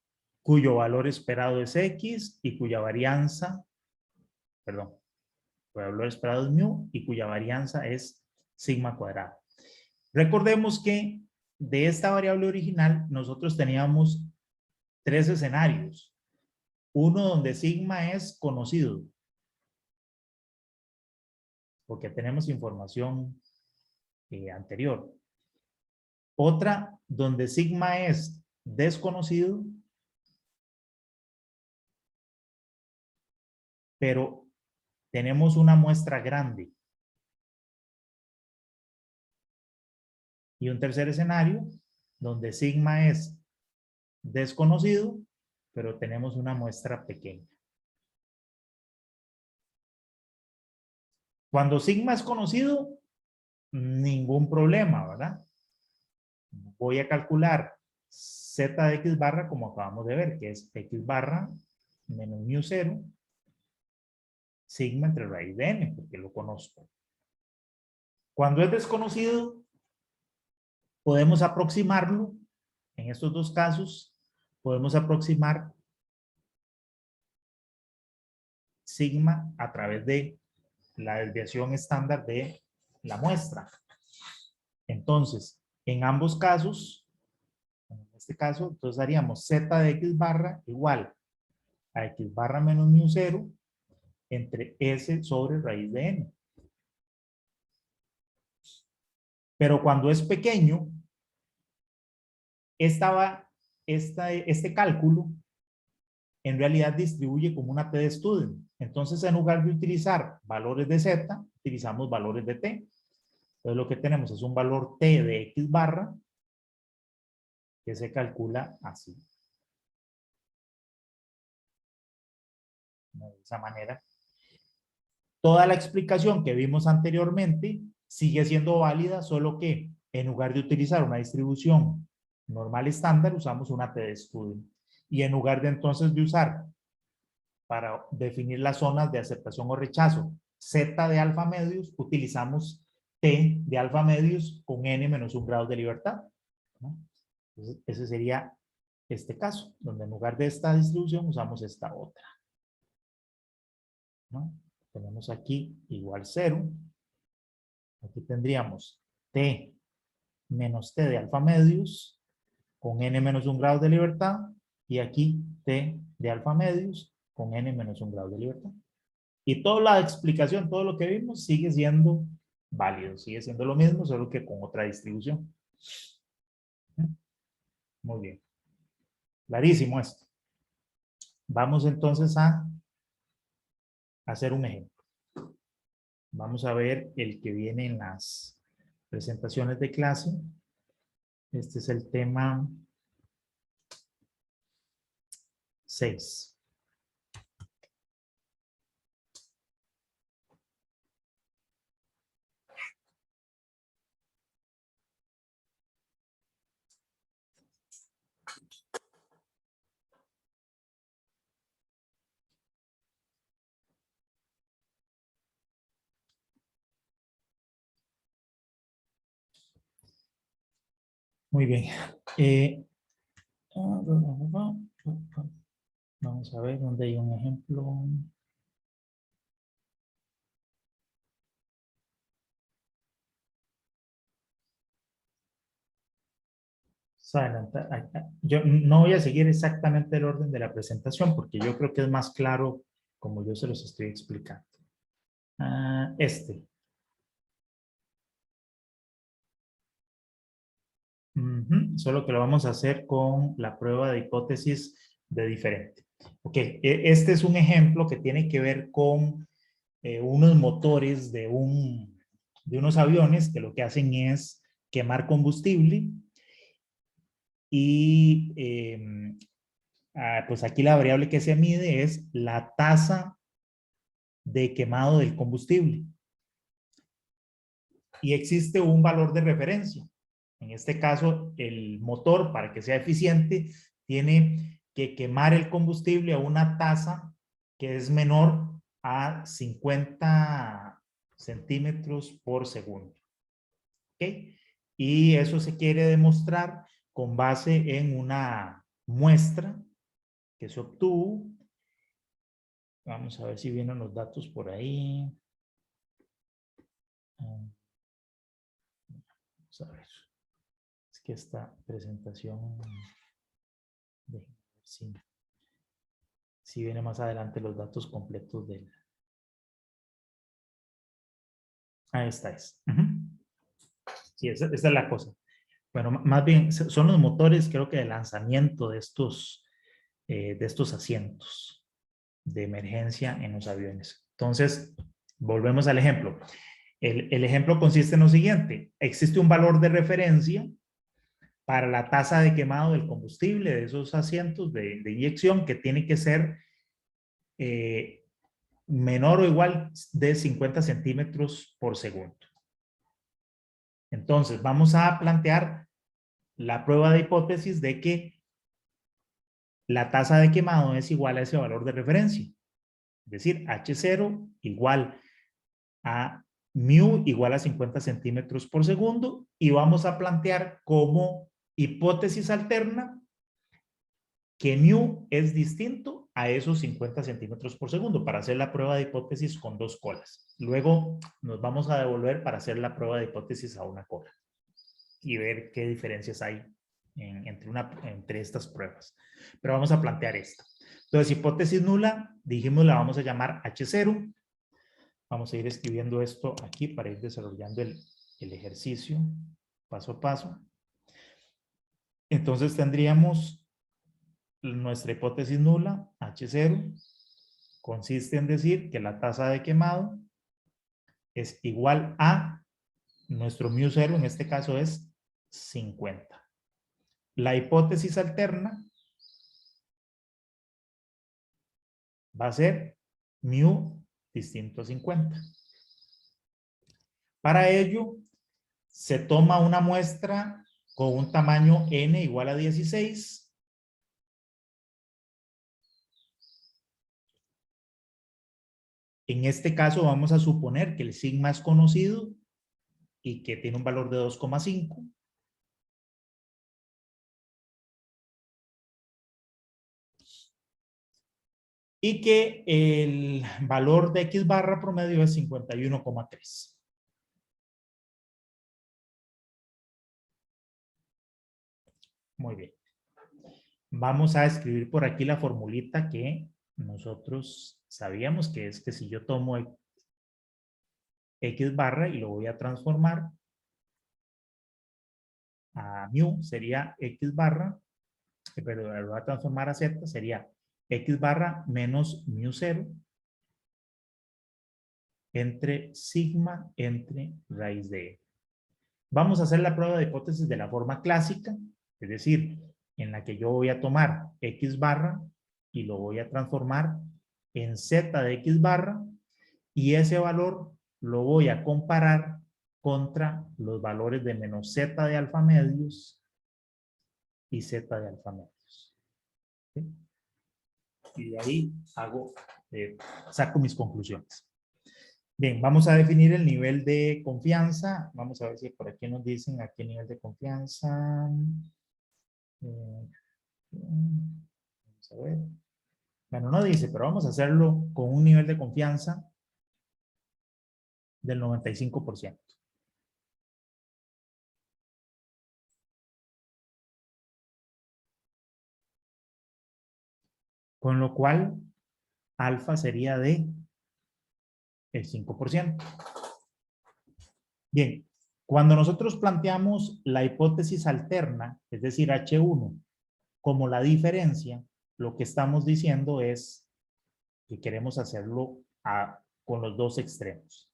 Cuyo valor esperado es X y cuya varianza, perdón, cuyo valor esperado es mu y cuya varianza es sigma cuadrado. Recordemos que de esta variable original nosotros teníamos tres escenarios. Uno donde sigma es conocido, porque tenemos información anterior. Otra donde sigma es desconocido, pero tenemos una muestra grande. Y un tercer escenario donde sigma es desconocido, pero tenemos una muestra pequeña. Cuando sigma es conocido, ningún problema, ¿verdad? Voy a calcular z de x barra como acabamos de ver, que es x barra menos mu0, sigma entre raíz de n, porque lo conozco. Cuando es desconocido, podemos aproximarlo. En estos dos casos, podemos aproximar sigma a través de la desviación estándar de la muestra. Entonces, en ambos casos, en este caso, entonces haríamos z de x barra igual a x barra menos mu0 entre s sobre raíz de n. Pero cuando es pequeño, este cálculo en realidad distribuye como una t de estudio. Entonces, en lugar de utilizar valores de z, utilizamos valores de t. Entonces, lo que tenemos es un valor t de x barra que se calcula así. De esa manera. Toda la explicación que vimos anteriormente sigue siendo válida, solo que en lugar de utilizar una distribución normal estándar, usamos una t de estudio. Y en lugar de entonces de usar para definir las zonas de aceptación o rechazo z de alfa medios, utilizamos t de alfa medios con n menos 1 grado de libertad, ¿no? Entonces, ese sería este caso, donde en lugar de esta distribución usamos esta otra, ¿no? Tenemos aquí igual 0. Aquí tendríamos t menos t de alfa medios con n menos 1 grado de libertad, y aquí t de alfa medios con n menos 1 grado de libertad. Y toda la explicación, todo lo que vimos sigue siendo válido, sigue siendo lo mismo, solo que con otra distribución. Muy bien. Clarísimo esto. Vamos entonces a hacer un ejemplo. Vamos a ver el que viene en las presentaciones de clase. Este es el tema 6. Muy bien. Vamos a ver dónde hay un ejemplo. Yo no voy a seguir exactamente el orden de la presentación porque yo creo que es más claro como yo se los estoy explicando. Solo que lo vamos a hacer con la prueba de hipótesis de diferente. Ok, este es un ejemplo que tiene que ver con unos motores de unos aviones que lo que hacen es quemar combustible y pues aquí la variable que se mide es la tasa de quemado del combustible. Y existe un valor de referencia. En este caso, el motor, para que sea eficiente, tiene que quemar el combustible a una tasa que es menor a 50 centímetros por segundo. ¿Ok? Y eso se quiere demostrar con base en una muestra que se obtuvo. Vamos a ver si vienen los datos por ahí. Vamos a ver. Es que esta presentación... si viene más adelante los datos completos del... Ahí está. Sí, esa es la cosa. Bueno, más bien son los motores, creo que de lanzamiento de estos asientos de emergencia en los aviones. Entonces, volvemos al ejemplo. El ejemplo consiste en lo siguiente. Existe un valor de referencia para la tasa de quemado del combustible de esos asientos de inyección que tiene que ser menor o igual de 50 centímetros por segundo. Entonces, vamos a plantear la prueba de hipótesis de que la tasa de quemado es igual a ese valor de referencia. Es decir, H0 igual a mu igual a 50 centímetros por segundo y vamos a plantear como hipótesis alterna que mu es distinto a esos 50 centímetros por segundo para hacer la prueba de hipótesis con dos colas. Luego nos vamos a devolver para hacer la prueba de hipótesis a una cola y ver qué diferencias hay entre estas pruebas. Pero vamos a plantear esta. Entonces, hipótesis nula, dijimos la vamos a llamar H0. Vamos a ir escribiendo esto aquí para ir desarrollando el ejercicio paso a paso. Entonces tendríamos nuestra hipótesis nula, H0, consiste en decir que la tasa de quemado es igual a nuestro mu0, en este caso es 50. La hipótesis alterna va a ser mu distinto a 50. Para ello, se toma una muestra con un tamaño n igual a 16. En este caso vamos a suponer que el sigma es conocido y que tiene un valor de 2,5. Y que el valor de X barra promedio es 51,3. Muy bien. Vamos a escribir por aquí la formulita que nosotros sabíamos, que es que si yo tomo X barra y lo voy a transformar a mu, sería X barra, pero lo voy a transformar a Z, sería X barra menos mu0 entre sigma entre raíz de E. Vamos a hacer la prueba de hipótesis de la forma clásica, es decir, en la que yo voy a tomar X barra y lo voy a transformar en Z de X barra y ese valor lo voy a comparar contra los valores de menos Z de alfa medios y Z de alfa medios. ¿Sí? Y de ahí saco mis conclusiones. Bien, vamos a definir el nivel de confianza. Vamos a ver si por aquí nos dicen a qué nivel de confianza. Vamos a ver. Bueno, no dice, pero vamos a hacerlo con un nivel de confianza del 95%. Con lo cual, alfa sería de el 5%. Bien, cuando nosotros planteamos la hipótesis alterna, es decir, H1, como la diferencia, lo que estamos diciendo es que queremos hacerlo con los dos extremos.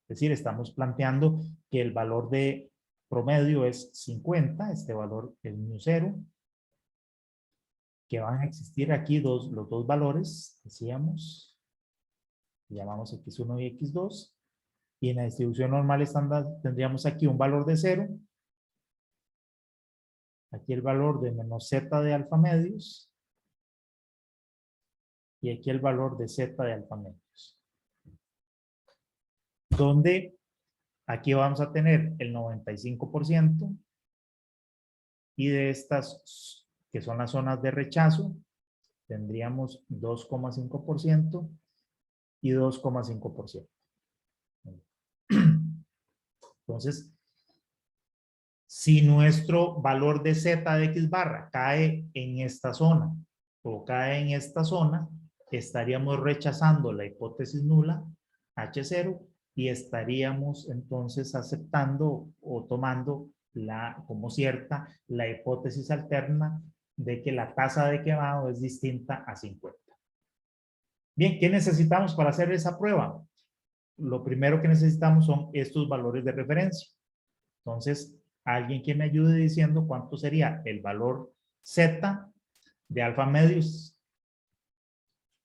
Es decir, estamos planteando que el valor de promedio es 50, este valor es μ0, que van a existir aquí los dos valores, decíamos, llamamos x1 y x2, y en la distribución normal estándar tendríamos aquí un valor de 0, aquí el valor de menos z de alfa medios, y aquí el valor de z de alfa medios. Donde aquí vamos a tener el 95%, y de estas que son las zonas de rechazo, tendríamos 2,5% y 2,5%. Entonces, si nuestro valor de z de x barra cae en esta zona o cae en esta zona, estaríamos rechazando la hipótesis nula, H0, y estaríamos entonces aceptando o tomando como cierta la hipótesis alterna de que la tasa de quemado es distinta a 50. Bien, ¿qué necesitamos para hacer esa prueba? Lo primero que necesitamos son estos valores de referencia. Entonces, alguien que me ayude diciendo cuánto sería el valor Z de alfa medios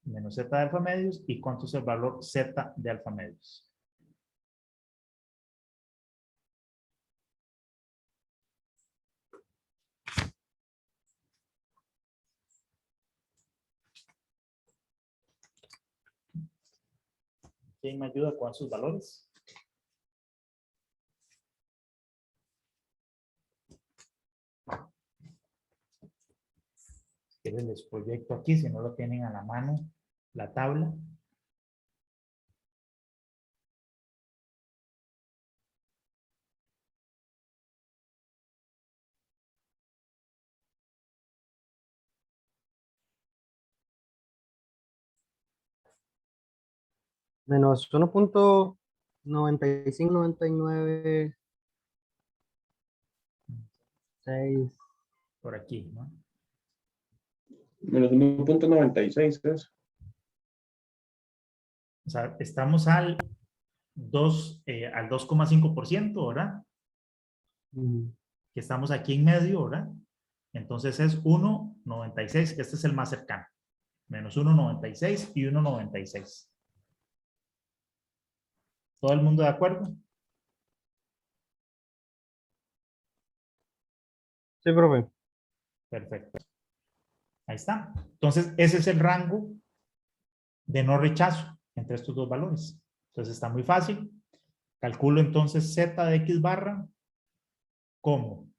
menos Z de alfa medios y cuánto es el valor Z de alfa medios. ¿Quién me ayuda con sus valores? Les proyecto aquí, si no lo tienen a la mano, la tabla. Menos 1.9599 6. Por aquí, ¿no? Menos 1.96 es. O sea, estamos al 2,5%, ¿verdad? Que estamos aquí en medio, ¿verdad? Entonces es 1,96, este es el más cercano. Menos 1,96 y 1,96. ¿Todo el mundo de acuerdo? Sí, profe. Perfecto. Ahí está. Entonces, ese es el rango de no rechazo entre estos dos valores. Entonces, está muy fácil. Calculo entonces Z de X barra como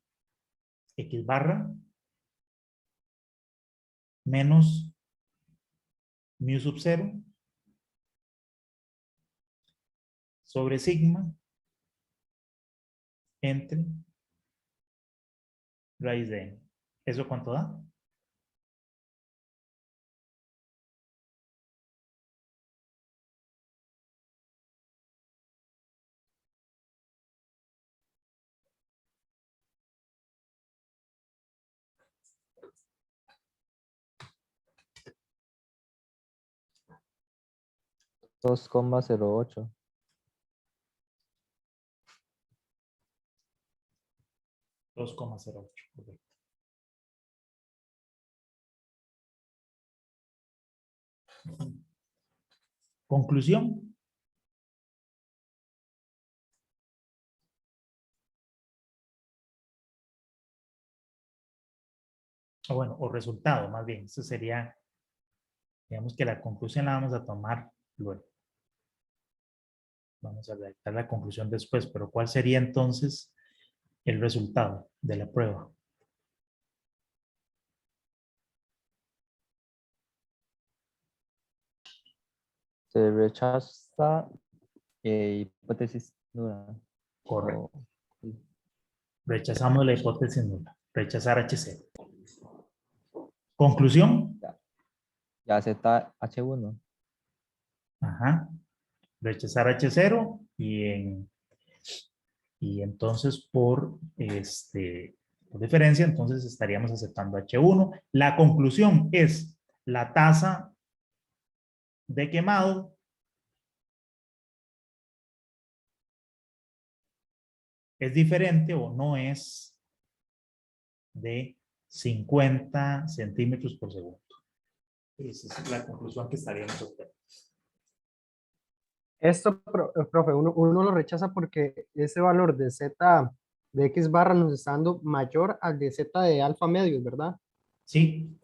X barra menos mu sub 0 sobre sigma entre raíz de n. ¿Eso cuánto da? $2,08. 2,08, correcto. Conclusión. O bueno, o resultado, más bien. Eso sería, digamos que la conclusión la vamos a tomar luego. Vamos a redactar la conclusión después, pero ¿cuál sería entonces el resultado de la prueba? Se rechaza hipótesis nula. Correcto. O- Rechazamos la hipótesis nula. Rechazar H0. Conclusión. ya Z H1. Ajá. Rechazar H0 y entonces por diferencia, entonces estaríamos aceptando H1. La conclusión es la tasa de quemado es diferente o no es de 50 centímetros por segundo. Esa es la conclusión que estaríamos obteniendo. Esto, profe, uno lo rechaza porque ese valor de Z de X barra nos está dando mayor al de Z de alfa medios, ¿verdad? Sí,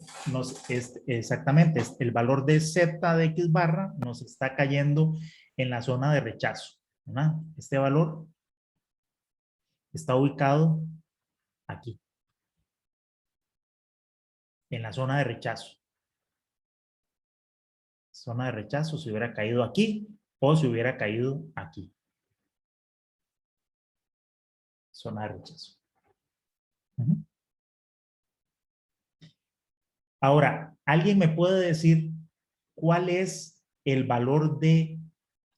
exactamente. El valor de Z de X barra nos está cayendo en la zona de rechazo, ¿verdad? Este valor está ubicado aquí, en la zona de rechazo. Zona de rechazo se hubiera caído aquí o se hubiera caído aquí. Zona de rechazo. Ahora, ¿alguien me puede decir cuál es el valor de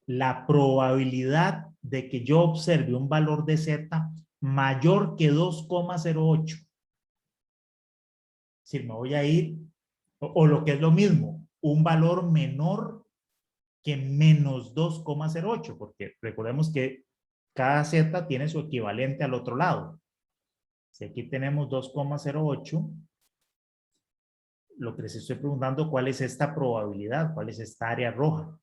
la probabilidad de que yo observe un valor de Z mayor que 2,08? Es decir, me voy a ir, o lo que es lo mismo, un valor menor que menos 2,08, porque recordemos que cada Z tiene su equivalente al otro lado. Si aquí tenemos 2,08, lo que les estoy preguntando, ¿cuál es esta probabilidad? ¿Cuál es esta área roja?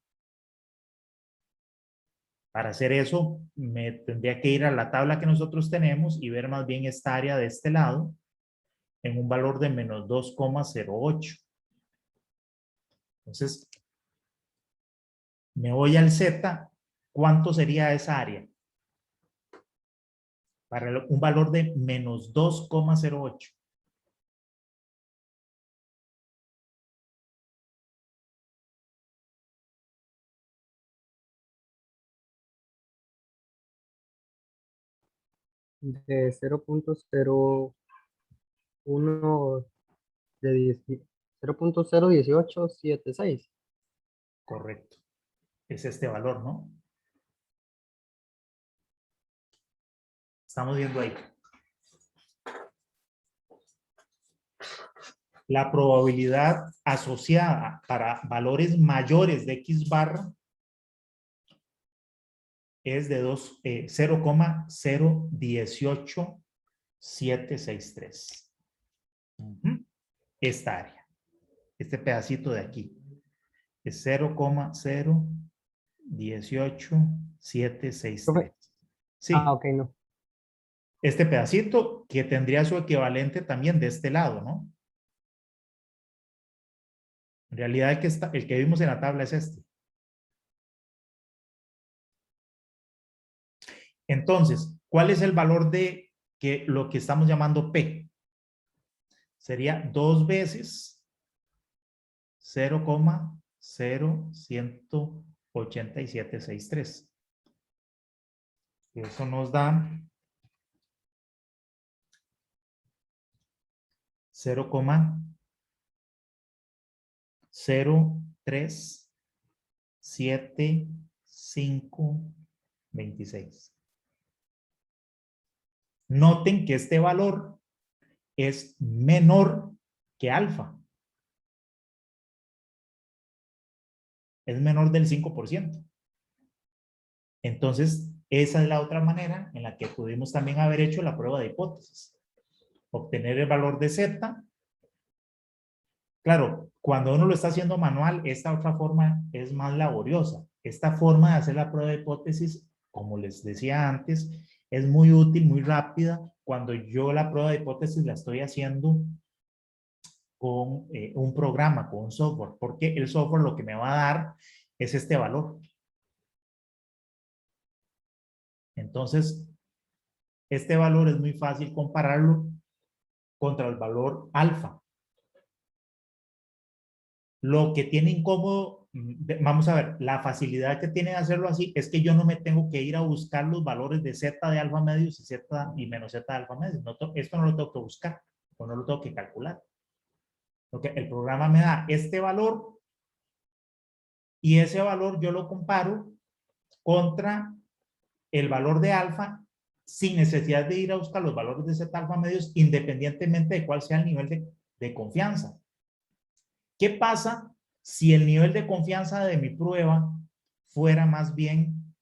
Para hacer eso, me tendría que ir a la tabla que nosotros tenemos y ver más bien esta área de este lado en un valor de menos 2,08. Entonces, me voy al Z, ¿cuánto sería esa área? Para un valor de menos 2,08. De 0.01 de 0.01876. Correcto. Es este valor, ¿no? Estamos viendo ahí. La probabilidad asociada para valores mayores de X barra es de 0,018763. Esta área, este pedacito de aquí, es 0,018763. Sí, Ok, no. este pedacito que tendría su equivalente también de este lado, ¿no? En realidad el que vimos en la tabla es este. Entonces, ¿cuál es el valor de lo que estamos llamando P? Sería 2 veces 0,018763. Eso nos da 0,037526. Noten que este valor es menor que alfa. Es menor del 5%. Entonces, esa es la otra manera en la que pudimos también haber hecho la prueba de hipótesis. obtener el valor de Z. Claro, cuando uno lo está haciendo manual, esta otra forma es más laboriosa. Esta forma de hacer la prueba de hipótesis, como les decía antes, es muy útil, muy rápida, cuando yo la prueba de hipótesis la estoy haciendo con un programa, con un software, porque el software lo que me va a dar es este valor. Entonces, este valor es muy fácil compararlo contra el valor alfa. Lo que tiene incómodo, vamos a ver, la facilidad que tiene de hacerlo así es que yo no me tengo que ir a buscar los valores de Z de alfa medios y Z y menos Z de alfa medios. No, esto no lo tengo que buscar o no lo tengo que calcular. Porque el programa me da este valor y ese valor yo lo comparo contra el valor de alfa sin necesidad de ir a buscar los valores de Z alfa medios independientemente de cuál sea el nivel de confianza. ¿Qué pasa si el nivel de confianza de mi prueba fuera más bien,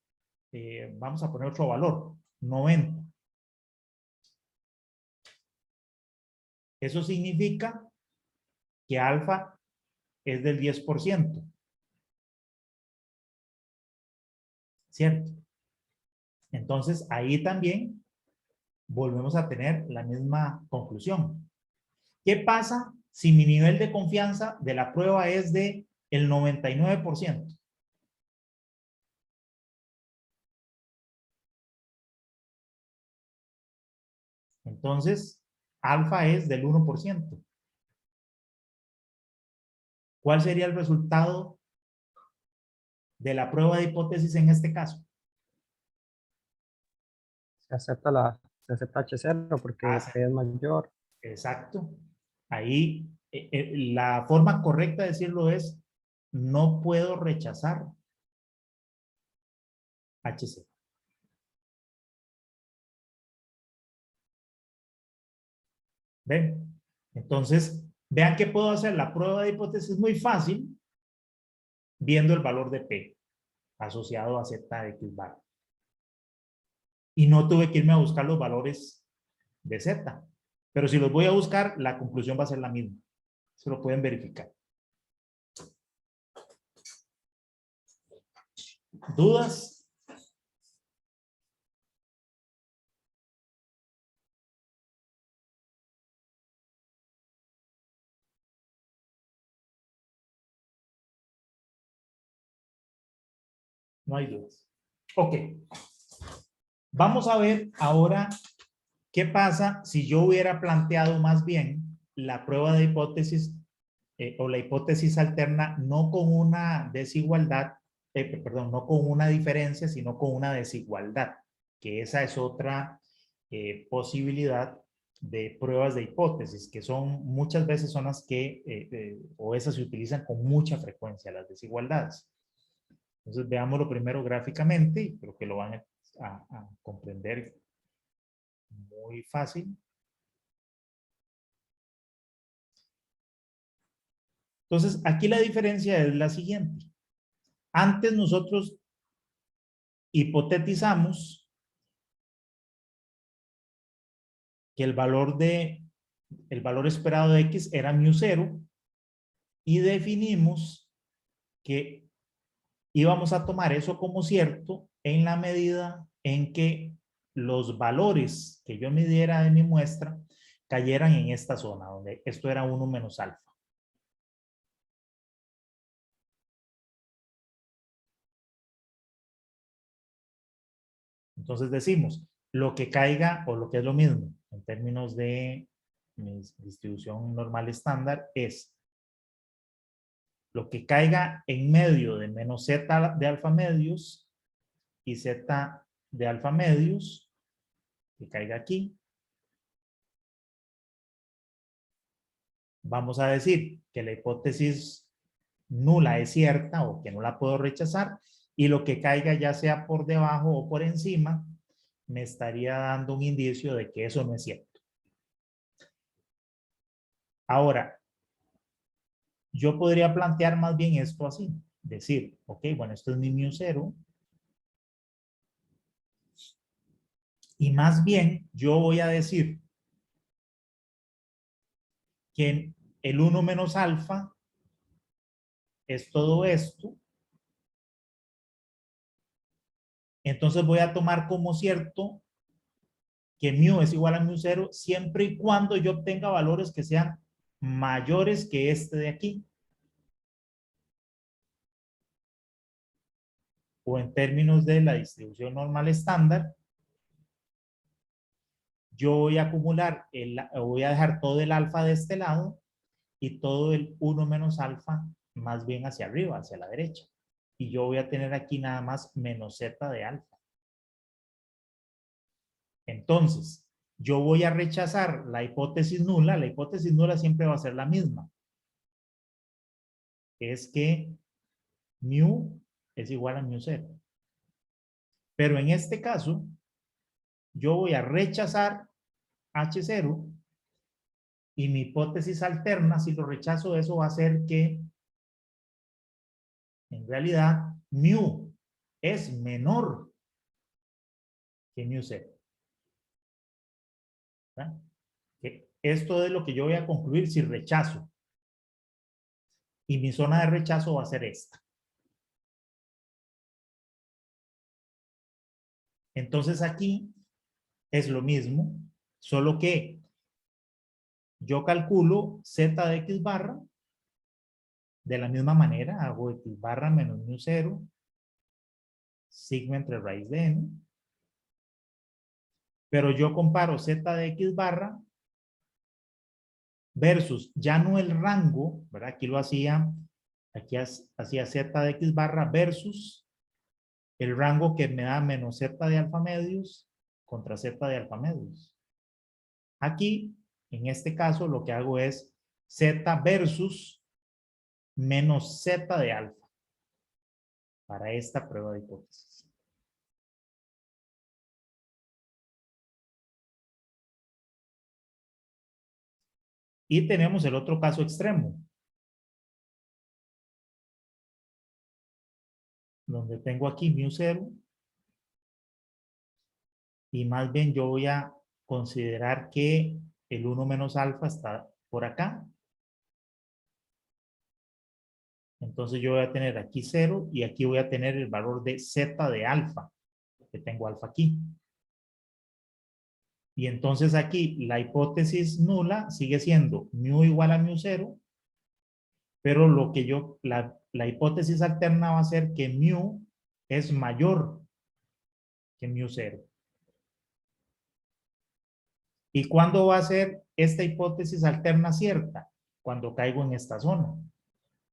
vamos a poner otro valor, 90? Eso significa que alfa es del 10%. ¿Cierto? Entonces, ahí también volvemos a tener la misma conclusión. ¿Qué pasa si mi nivel de confianza de la prueba es de el 99%? Entonces, alfa es del 1%. ¿Cuál sería el resultado de la prueba de hipótesis en este caso? Se acepta H0 porque Ah, P es mayor. exacto. Ahí la forma correcta de decirlo es no puedo rechazar HC. ¿Ven? Entonces, vean que puedo hacer la prueba de hipótesis muy fácil viendo el valor de P asociado a Z de X bar. Y no tuve que irme a buscar los valores de Z. Pero si los voy a buscar, la conclusión va a ser la misma. Se lo pueden verificar. ¿Dudas? No hay dudas. Ok. Vamos a ver ahora qué pasa si yo hubiera planteado más bien la prueba de hipótesis o la hipótesis alterna no con una desigualdad, perdón, no con una diferencia, sino con una desigualdad, que esa es otra posibilidad de pruebas de hipótesis, que son muchas veces son las que, o esas se utilizan con mucha frecuencia, las desigualdades. Entonces veámoslo primero gráficamente y creo que lo van a comprender muy fácil. Entonces aquí la diferencia es la siguiente. Antes nosotros hipotetizamos que el valor esperado de X era μ0 y definimos que íbamos a tomar eso como cierto en la medida en que los valores que yo midiera de mi muestra cayeran en esta zona, donde esto era 1 menos alfa. Entonces decimos, lo que caiga, o lo que es lo mismo, en términos de mi distribución normal estándar, es lo que caiga en medio de menos z de alfa medios y z de alfa medios, que caiga aquí. Vamos a decir que la hipótesis nula es cierta o que no la puedo rechazar, y lo que caiga ya sea por debajo o por encima me estaría dando un indicio de que eso no es cierto. Ahora, yo podría plantear más bien esto así, decir, ok, bueno, esto es mi μ0, y más bien yo voy a decir que el 1 menos alfa es todo esto. Entonces voy a tomar como cierto que mu es igual a mu0 siempre y cuando yo obtenga valores que sean mayores que este de aquí. O en términos de la distribución normal estándar, yo voy a acumular, voy a dejar todo el alfa de este lado y todo el 1 menos alfa más bien hacia arriba, hacia la derecha. Y yo voy a tener aquí nada más menos z de alfa. Entonces, yo voy a rechazar la hipótesis nula. La hipótesis nula siempre va a ser la misma. Es que mu es igual a mu0. Pero en este caso, yo voy a rechazar H0 y mi hipótesis alterna, si lo rechazo, eso va a ser que en realidad mu es menor que mu0. ¿Verdad? Que esto es lo que yo voy a concluir si rechazo. Y mi zona de rechazo va a ser esta. Entonces aquí es lo mismo, solo que yo calculo z de x barra de la misma manera, hago x barra menos mu0, sigma entre raíz de n, pero yo comparo z de x barra versus ya no el rango, ¿verdad? Aquí lo hacía, aquí hacía z de x barra versus el rango que me da menos z de alfa medios contra z de alfa medios. Aquí, en este caso, lo que hago es z versus menos z de alfa para esta prueba de hipótesis. Y tenemos el otro caso extremo, donde tengo aquí mu0 y más bien yo voy a considerar que el 1 menos alfa está por acá. Entonces yo voy a tener aquí 0 y aquí voy a tener el valor de z de alfa, que tengo alfa aquí. Y entonces aquí la hipótesis nula sigue siendo mu igual a mu0, pero lo que la hipótesis alterna va a ser que mu es mayor que mu0. ¿Y cuándo va a ser esta hipótesis alterna cierta? Cuando caigo en esta zona.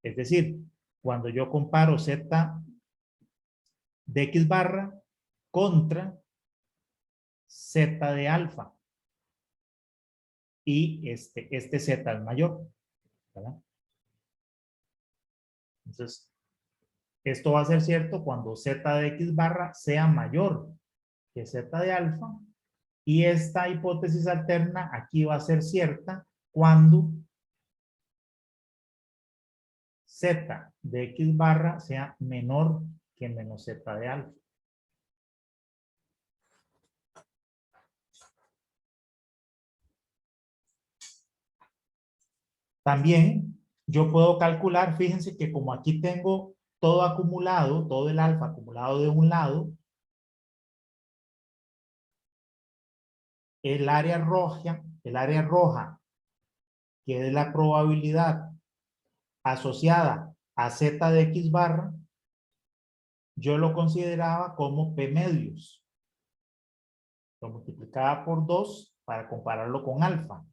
Es decir, cuando yo comparo z de x barra contra z de alfa. Y este z es mayor, ¿verdad? Entonces, esto va a ser cierto cuando z de x barra sea mayor que z de alfa. Y esta hipótesis alterna aquí va a ser cierta cuando z de x barra sea menor que menos z de alfa. También yo puedo calcular, fíjense que como aquí tengo todo acumulado, todo el alfa acumulado de un lado, el área roja, que es la probabilidad asociada a z de x barra, yo lo consideraba como p medios. Lo multiplicaba por 2 para compararlo con alfa.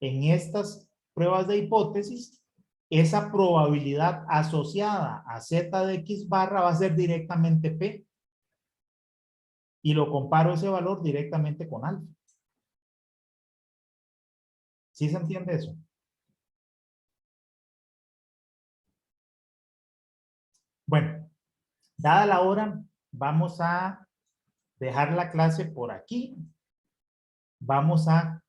En estas pruebas de hipótesis, esa probabilidad asociada a z de x barra va a ser directamente p. Y lo comparo ese valor directamente con alfa. ¿Sí se entiende eso? Bueno, dada la hora, vamos a dejar la clase por aquí. Vamos a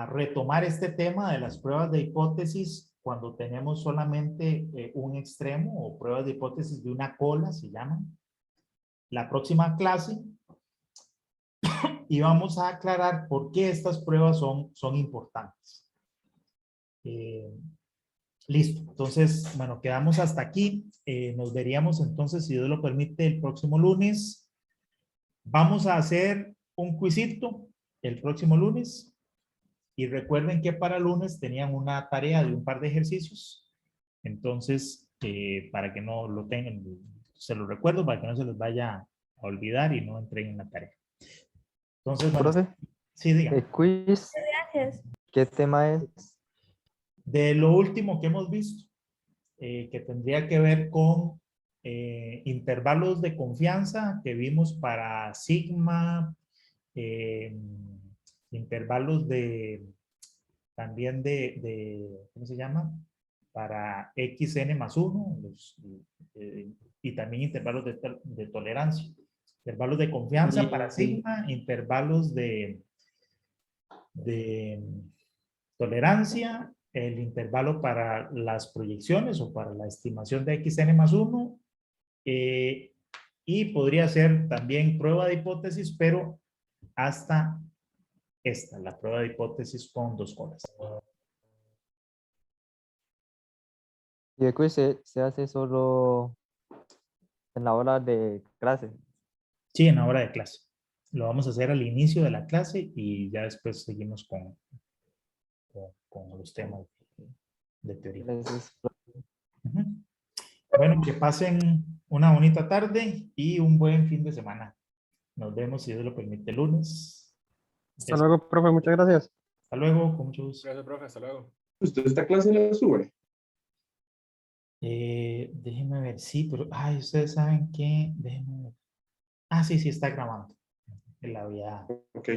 retomar este tema de las pruebas de hipótesis cuando tenemos solamente un extremo o pruebas de hipótesis de una cola, se llaman. La próxima clase y vamos a aclarar por qué estas pruebas son importantes. Listo. Entonces, bueno, quedamos hasta aquí. Nos veríamos entonces, si Dios lo permite, el próximo lunes. Vamos a hacer un quizito el próximo lunes. Y recuerden que para lunes tenían una tarea de un par de ejercicios. Entonces, para que no lo tengan, se lo recuerdo, para que no se les vaya a olvidar y no entreguen la tarea. Entonces, bueno, Profe, sí, diga. el quiz, Gracias. ¿qué tema es? De lo último que hemos visto, que tendría que ver con intervalos de confianza que vimos para sigma, intervalos también ¿cómo se llama? Para xn más 1, y también intervalos de tolerancia. Intervalos de confianza para sigma, intervalos de tolerancia, el intervalo para las proyecciones o para la estimación de xn más 1, y podría ser también prueba de hipótesis, pero hasta esta, la prueba de hipótesis con 2 colas. Y el quiz se hace solo en la hora de clase. Sí, en la hora de clase. Lo vamos a hacer al inicio de la clase y ya después seguimos con los temas de teoría. Gracias. Ujú. Bueno, que pasen una bonita tarde y un buen fin de semana. Nos vemos, si Dios lo permite, el lunes. Hasta luego, profe, muchas gracias. Hasta luego, con mucho gusto. Gracias, profe. Hasta luego. ¿Usted esta clase la sube? Déjenme ver, sí, pero, ay, ustedes saben que, déjenme ver. Ah, sí, sí, está grabando. La había Ok.